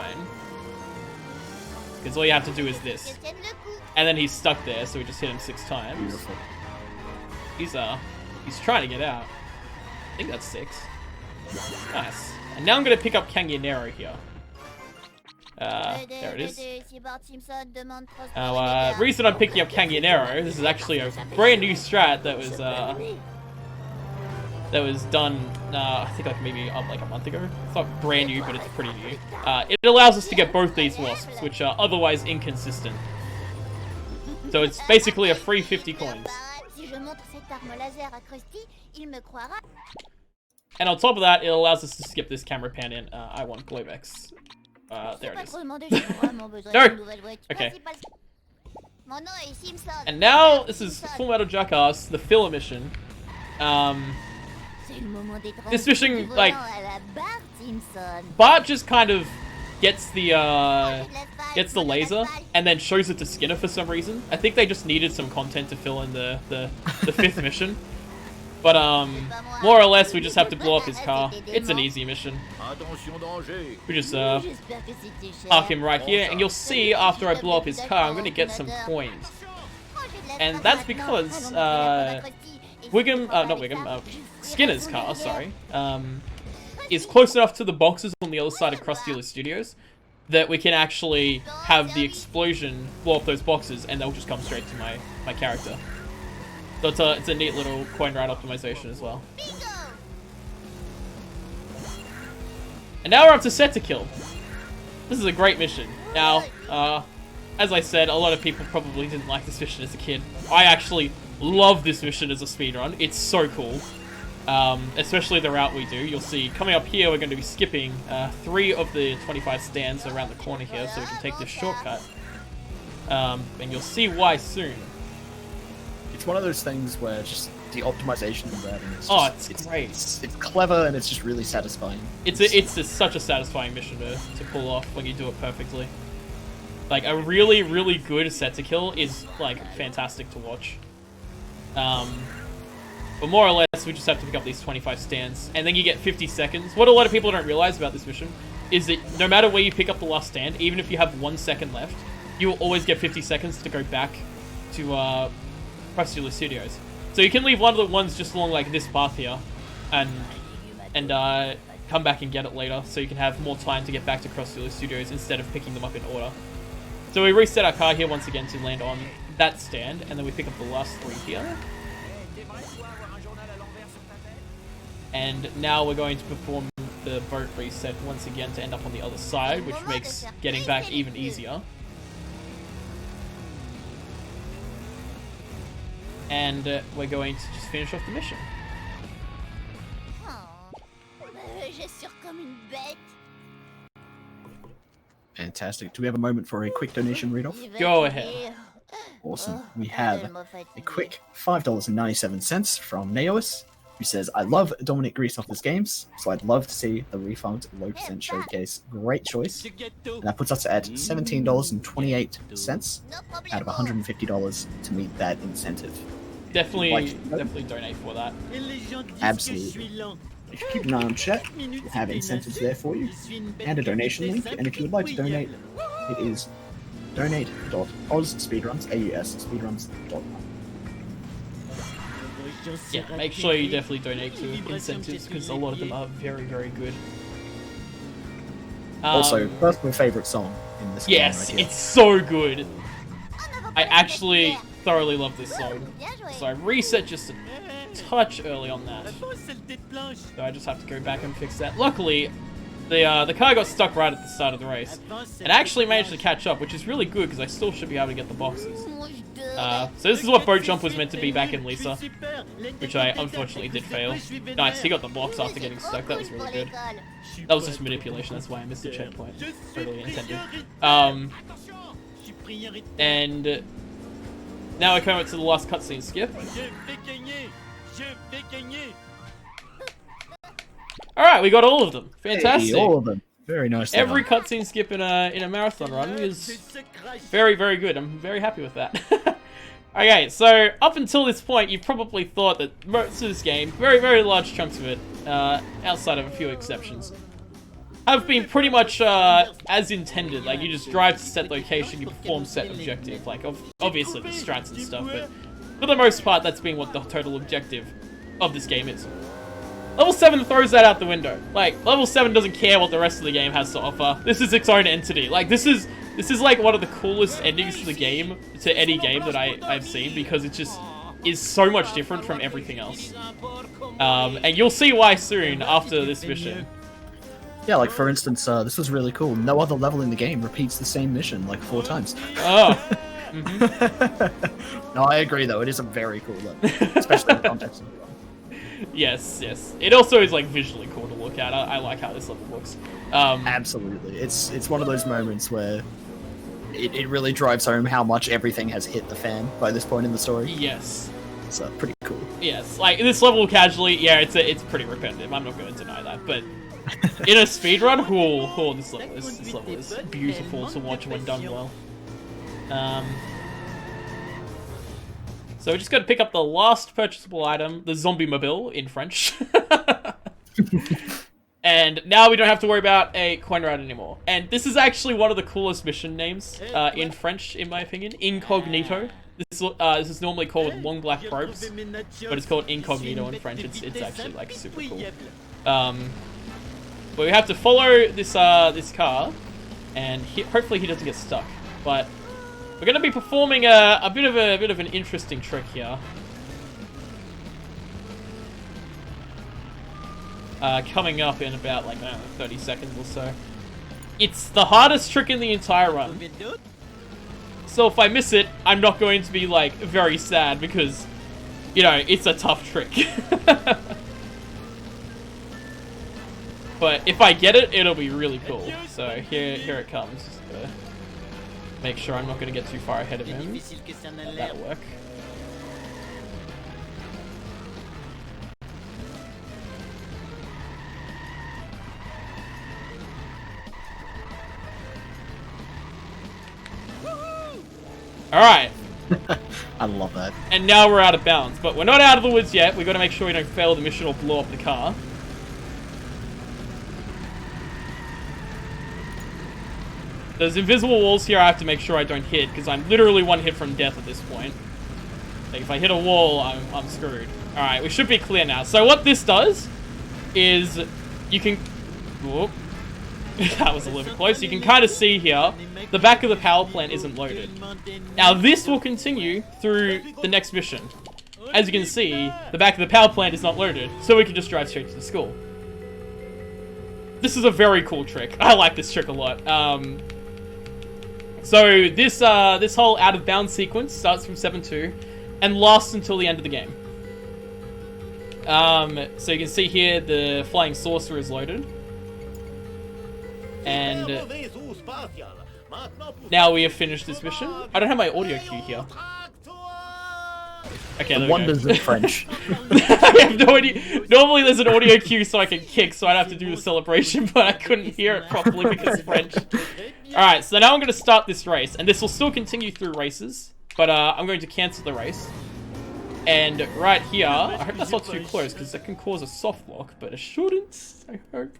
because all you have to do is this, and then he's stuck there, so we just hit him 6 times. Beautiful. He's trying to get out. I think that's 6. Nice. And now I'm gonna pick up Cangonero here. There it is. Reason I'm picking up Cangonero, this is actually a brand new strat that was done, I think like maybe like a month ago. It's not brand new, but it's pretty new. It allows us to get both these wasps, which are otherwise inconsistent. So it's basically a free 50 coins. And on top of that, it allows us to skip this camera pan in. I want Globex. There it is. No! Okay. And now, this is Full Metal Jackass, the filler mission. This mission, like, Bart just kind of gets the laser and then shows it to Skinner for some reason. I think they just needed some content to fill in the fifth mission. But, more or less, we just have to blow up his car. It's an easy mission. We just, park him right here, and you'll see after I blow up his car, I'm gonna get some coins. And that's because, Skinner's car, sorry, is close enough to the boxes on the other side of Krusty Studios that we can actually have the explosion blow up those boxes, and they'll just come straight to my character. So it's a neat little coin route optimization as well. And now we're up to Set to Kill. This is a great mission. Now, as I said, a lot of people probably didn't like this mission as a kid. I actually love this mission as a speedrun. It's so cool. Especially the route we do. You'll see, coming up here, we're going to be skipping 3 of the 25 stands around the corner here, so we can take this shortcut. And you'll see why soon. It's one of those things where just the optimization and routing is it's great. It's clever and it's just really satisfying. It's such a satisfying mission to pull off when you do it perfectly. Like, a really, really good Set to Kill is, like, fantastic to watch. But more or less, we just have to pick up these 25 stands, and then you get 50 seconds. What a lot of people don't realize about this mission is that no matter where you pick up the last stand, even if you have 1 second left, you will always get 50 seconds to go back to Krusty Studios. So you can leave one of the ones just along like this path here, and come back and get it later, so you can have more time to get back to Krusty Studios instead of picking them up in order. So we reset our car here once again to land on that stand, and then we pick up the last 3 here. And now we're going to perform the boat reset once again to end up on the other side, which makes getting back even easier. And we're going to just finish off the mission. Fantastic. Do we have a moment for a quick donation read-off? Go ahead. Awesome. We have a quick $5.97 from Neois, who says, I love Dominic Greaseoff's games, so I'd love to see the Refunct Low Percent Showcase. Great choice. And that puts us at $17.28 out of $150 to meet that incentive. Definitely donate for that. Absolutely. If you keep an eye on chat, we'll have incentives there for you, and a donation link, and if you would like to donate, it is donate.ausspeedruns.com. Yeah, make sure you definitely donate to incentives, because a lot of them are very, very good. Also, personal favourite song in this game. Yes, right here. it's so good. I actually thoroughly love this song. So I reset just a touch early on that. So I just have to go back and fix that. Luckily, the car got stuck right at the start of the race. And I actually managed to catch up, which is really good because I still should be able to get the boxes. So this is what boat jump was meant to be back in Lisa, which I unfortunately did fail. Nice, he got the box after getting stuck. That was really good. That was just manipulation, that's why I missed the checkpoint. Totally intended. And now we're coming up to the last cutscene skip. Alright, we got all of them. Fantastic. Hey, all of them. Very nice. Every cutscene skip in a marathon run is very, very good. I'm very happy with that. Okay, so up until this point, you've probably thought that most of this game, very, very large chunks of it, outside of a few exceptions, have been pretty much as intended. Like, you just drive to set location, you perform set objective. Like, obviously there's strats and stuff, but for the most part, that's been what the total objective of this game is. Level 7 throws that out the window. Like, Level 7 doesn't care what the rest of the game has to offer. This is its own entity. Like, this is like one of the coolest endings to the game, to any game that I've seen, because it just is so much different from everything else. And you'll see why soon after this mission. Yeah, like for instance, this was really cool. No other level in the game repeats the same mission like 4 times. Oh, No, I agree though. It is a very cool level, especially in the context of the game. Yes. It also is like visually cool to look at. I like how this level looks. Absolutely, it's one of those moments where it really drives home how much everything has hit the fan by this point in the story. Yes. It's pretty cool. Yes, like this level casually, yeah, it's pretty repetitive. I'm not going to deny that, but in a speedrun, this level is beautiful to watch when done well. So we just got to pick up the last purchasable item, the zombie mobile in French. And now we don't have to worry about a coin route anymore. And this is actually one of the coolest mission names in French, in my opinion. Incognito. This is normally called long black probes, but it's called incognito in French. It's actually like super cool. But we have to follow this this car, and hopefully he doesn't get stuck. But we're going to be performing a bit of an interesting trick here. Coming up in about like 30 seconds or so. It's the hardest trick in the entire run. So if I miss it, I'm not going to be like very sad because, you know, it's a tough trick. But if I get it, it'll be really cool. So here it comes. Just gotta make sure I'm not gonna get too far ahead of him. That'll work. Alright. I love that. And now we're out of bounds. But we're not out of the woods yet. We've got to make sure we don't fail the mission or blow up the car. There's invisible walls here I have to make sure I don't hit, because I'm literally one hit from death at this point. Like, if I hit a wall, I'm screwed. Alright, we should be clear now. So what this does is you can... Whoop. That was a little bit close. You can kind of see here, the back of the power plant isn't loaded. Now this will continue through the next mission. As you can see, the back of the power plant is not loaded, so we can just drive straight to the school. This is a very cool trick. I like this trick a lot. So this whole out of bounds sequence starts from 7-2 and lasts until the end of the game. So you can see here the flying saucer is loaded. And now we have finished this mission. I don't have my audio cue here. Okay, The wonders of French. I have no idea. Normally there's an audio cue so I can kick, so I'd have to do the celebration, but I couldn't hear it properly because it's French. Alright, so now I'm going to start this race, and this will still continue through races, but I'm going to cancel the race. And right here, I hope that's not too close, because that can cause a soft lock, but it shouldn't, I hope.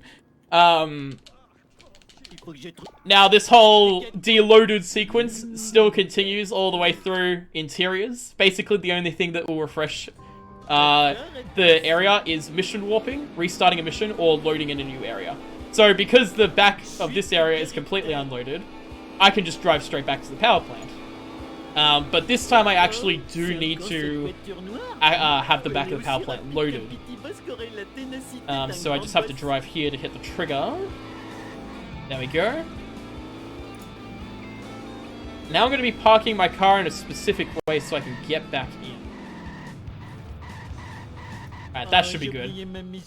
Now this whole deloaded sequence still continues all the way through interiors. Basically the only thing that will refresh the area is mission warping, restarting a mission, or loading in a new area. So because the back of this area is completely unloaded, I can just drive straight back to the power plant. But this time I actually do need to have the back of the power plant loaded. So I just have to drive here to hit the trigger. There we go. Now I'm going to be parking my car in a specific way so I can get back in. Alright, that should be good.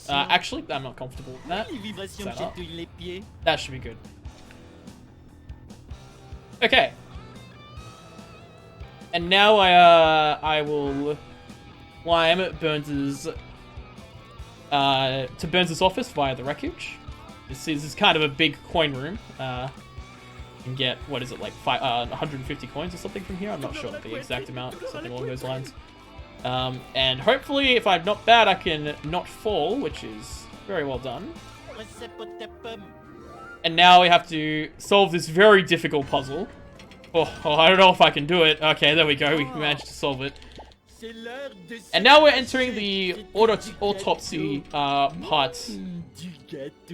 Actually, I'm not comfortable with that. Set up. That should be good. Okay. And now I will climb Burns's to Burns's office via the wreckage. This is kind of a big coin room. You can get, what is it, like 150 coins or something from here? I'm not sure the exact amount, something along those lines. And hopefully, if I'm not bad, I can not fall, which is very well done. And now we have to solve this very difficult puzzle. Oh, I don't know if I can do it. Okay, there we go. We managed to solve it. And now we're entering the autopsy part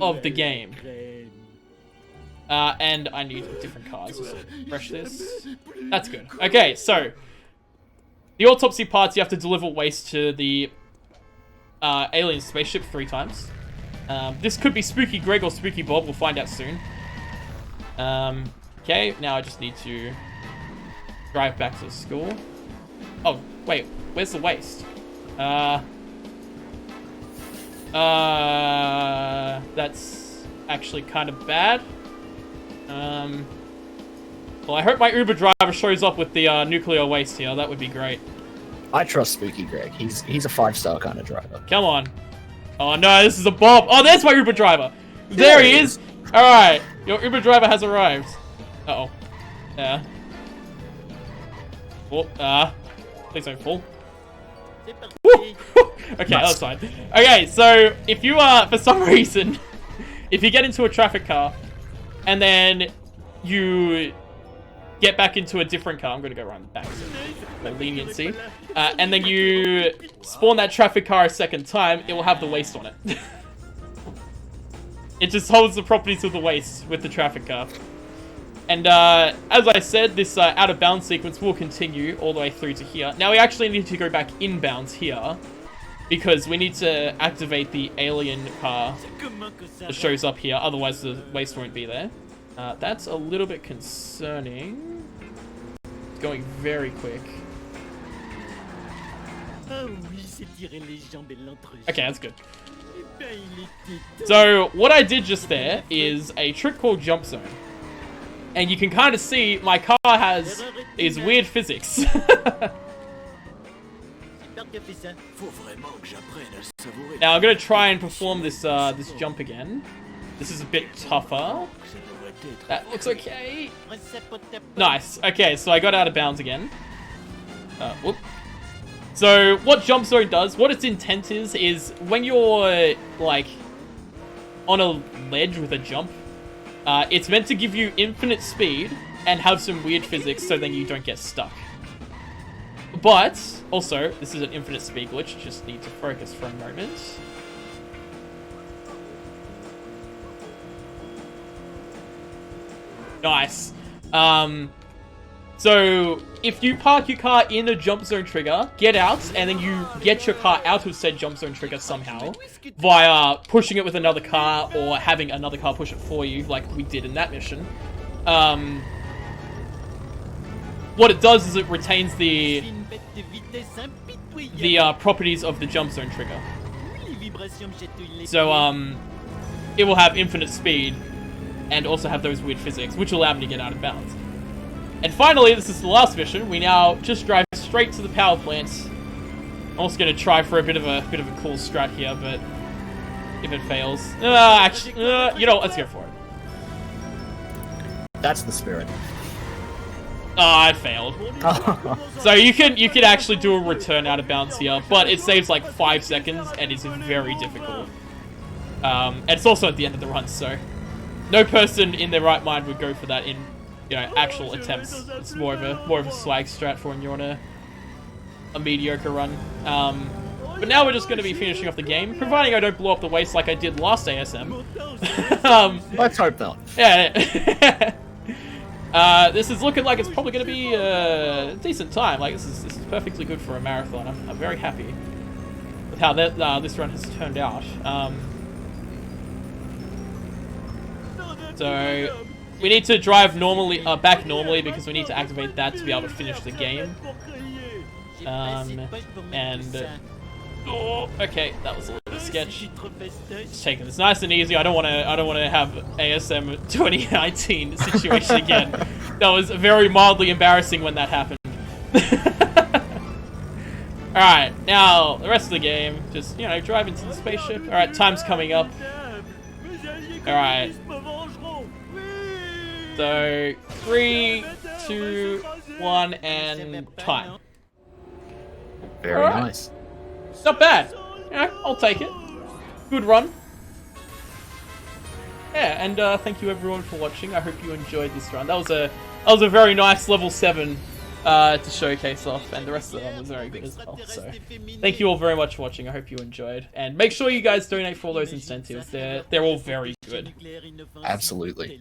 of the game. And I need different cards to refresh this. That's good. Okay, so the autopsy parts, you have to deliver waste to the alien spaceship 3 times. This could be Spooky Greg or Spooky Bob. We'll find out soon. Okay, now I just need to drive back to the school. Oh, wait, where's the waste? That's actually kind of bad. Well, I hope my Uber driver shows up with the nuclear waste here. That would be great. I trust Spooky Greg. He's a 5-star kind of driver. Come on. Oh no, this is a bomb. Oh, there's my Uber driver. There he is. All right, your Uber driver has arrived. Uh-oh. Yeah. Oh, please don't fall. Woo! Okay, that was fine. Okay, so if you for some reason, if you get into a traffic car, and then you get back into a different car, I'm gonna go around the back for leniency, and then you spawn that traffic car a second time, it will have the waste on it. It just holds the properties of the waste with the traffic car. And as I said, this out of bounds sequence will continue all the way through to here. Now we actually need to go back inbounds here, because we need to activate the alien car that shows up here, otherwise the waste won't be there. That's a little bit concerning. It's going very quick. Okay, that's good. So what I did just there is a trick called jump zone. And you can kind of see my car has these weird physics. Now I'm gonna try and perform this this jump again. This is a bit tougher. That looks okay. Nice. Okay, so I got out of bounds again. Whoop. So what jump zone does, what its intent is when you're like on a ledge with a jump, it's meant to give you infinite speed and have some weird physics so then you don't get stuck. But also, this is an infinite speed glitch, just need to focus for a moment. Nice. So if you park your car in a jump zone trigger, get out, and then you get your car out of said jump zone trigger somehow via pushing it with another car or having another car push it for you, like we did in that mission. What it does is it retains the properties of the jump zone trigger. So it will have infinite speed and also have those weird physics, which will allow me to get out of bounds. And finally, this is the last mission. We now just drive straight to the power plant. I'm also going to try for a bit of a cool strat here, but if it fails, actually, you know what? Let's go for it. That's the spirit. Ah, it failed. So you could actually do a return out of bounds here, but it saves like 5 seconds and is very difficult. And it's also at the end of the run, so no person in their right mind would go for that in, you know, actual attempts. It's more of a swag strat for when you're on a mediocre run. But now we're just going to be finishing off the game, providing I don't blow up the waste like I did last ASM. Let's hope not. Yeah. This is looking like it's probably going to be a decent time. Like this is perfectly good for a marathon. I'm very happy with how this run has turned out. So we need to drive normally back normally because we need to activate that to be able to finish the game. Oh, okay, that was a little bit sketch. Just taking this nice and easy. I don't want to have ASM 2019 situation again. That was very mildly embarrassing when that happened. All right, now the rest of the game, just drive into the spaceship. All right, time's coming up. All right. So 3, 2, 1, and time. Very nice. Not bad. Yeah, I'll take it. Good run. Yeah, and thank you everyone for watching. I hope you enjoyed this run. That was a very nice level 7 to showcase off, and the rest of the run was very good as well. So thank you all very much for watching. I hope you enjoyed, and make sure you guys donate for all those incentives. They're all very good. Absolutely.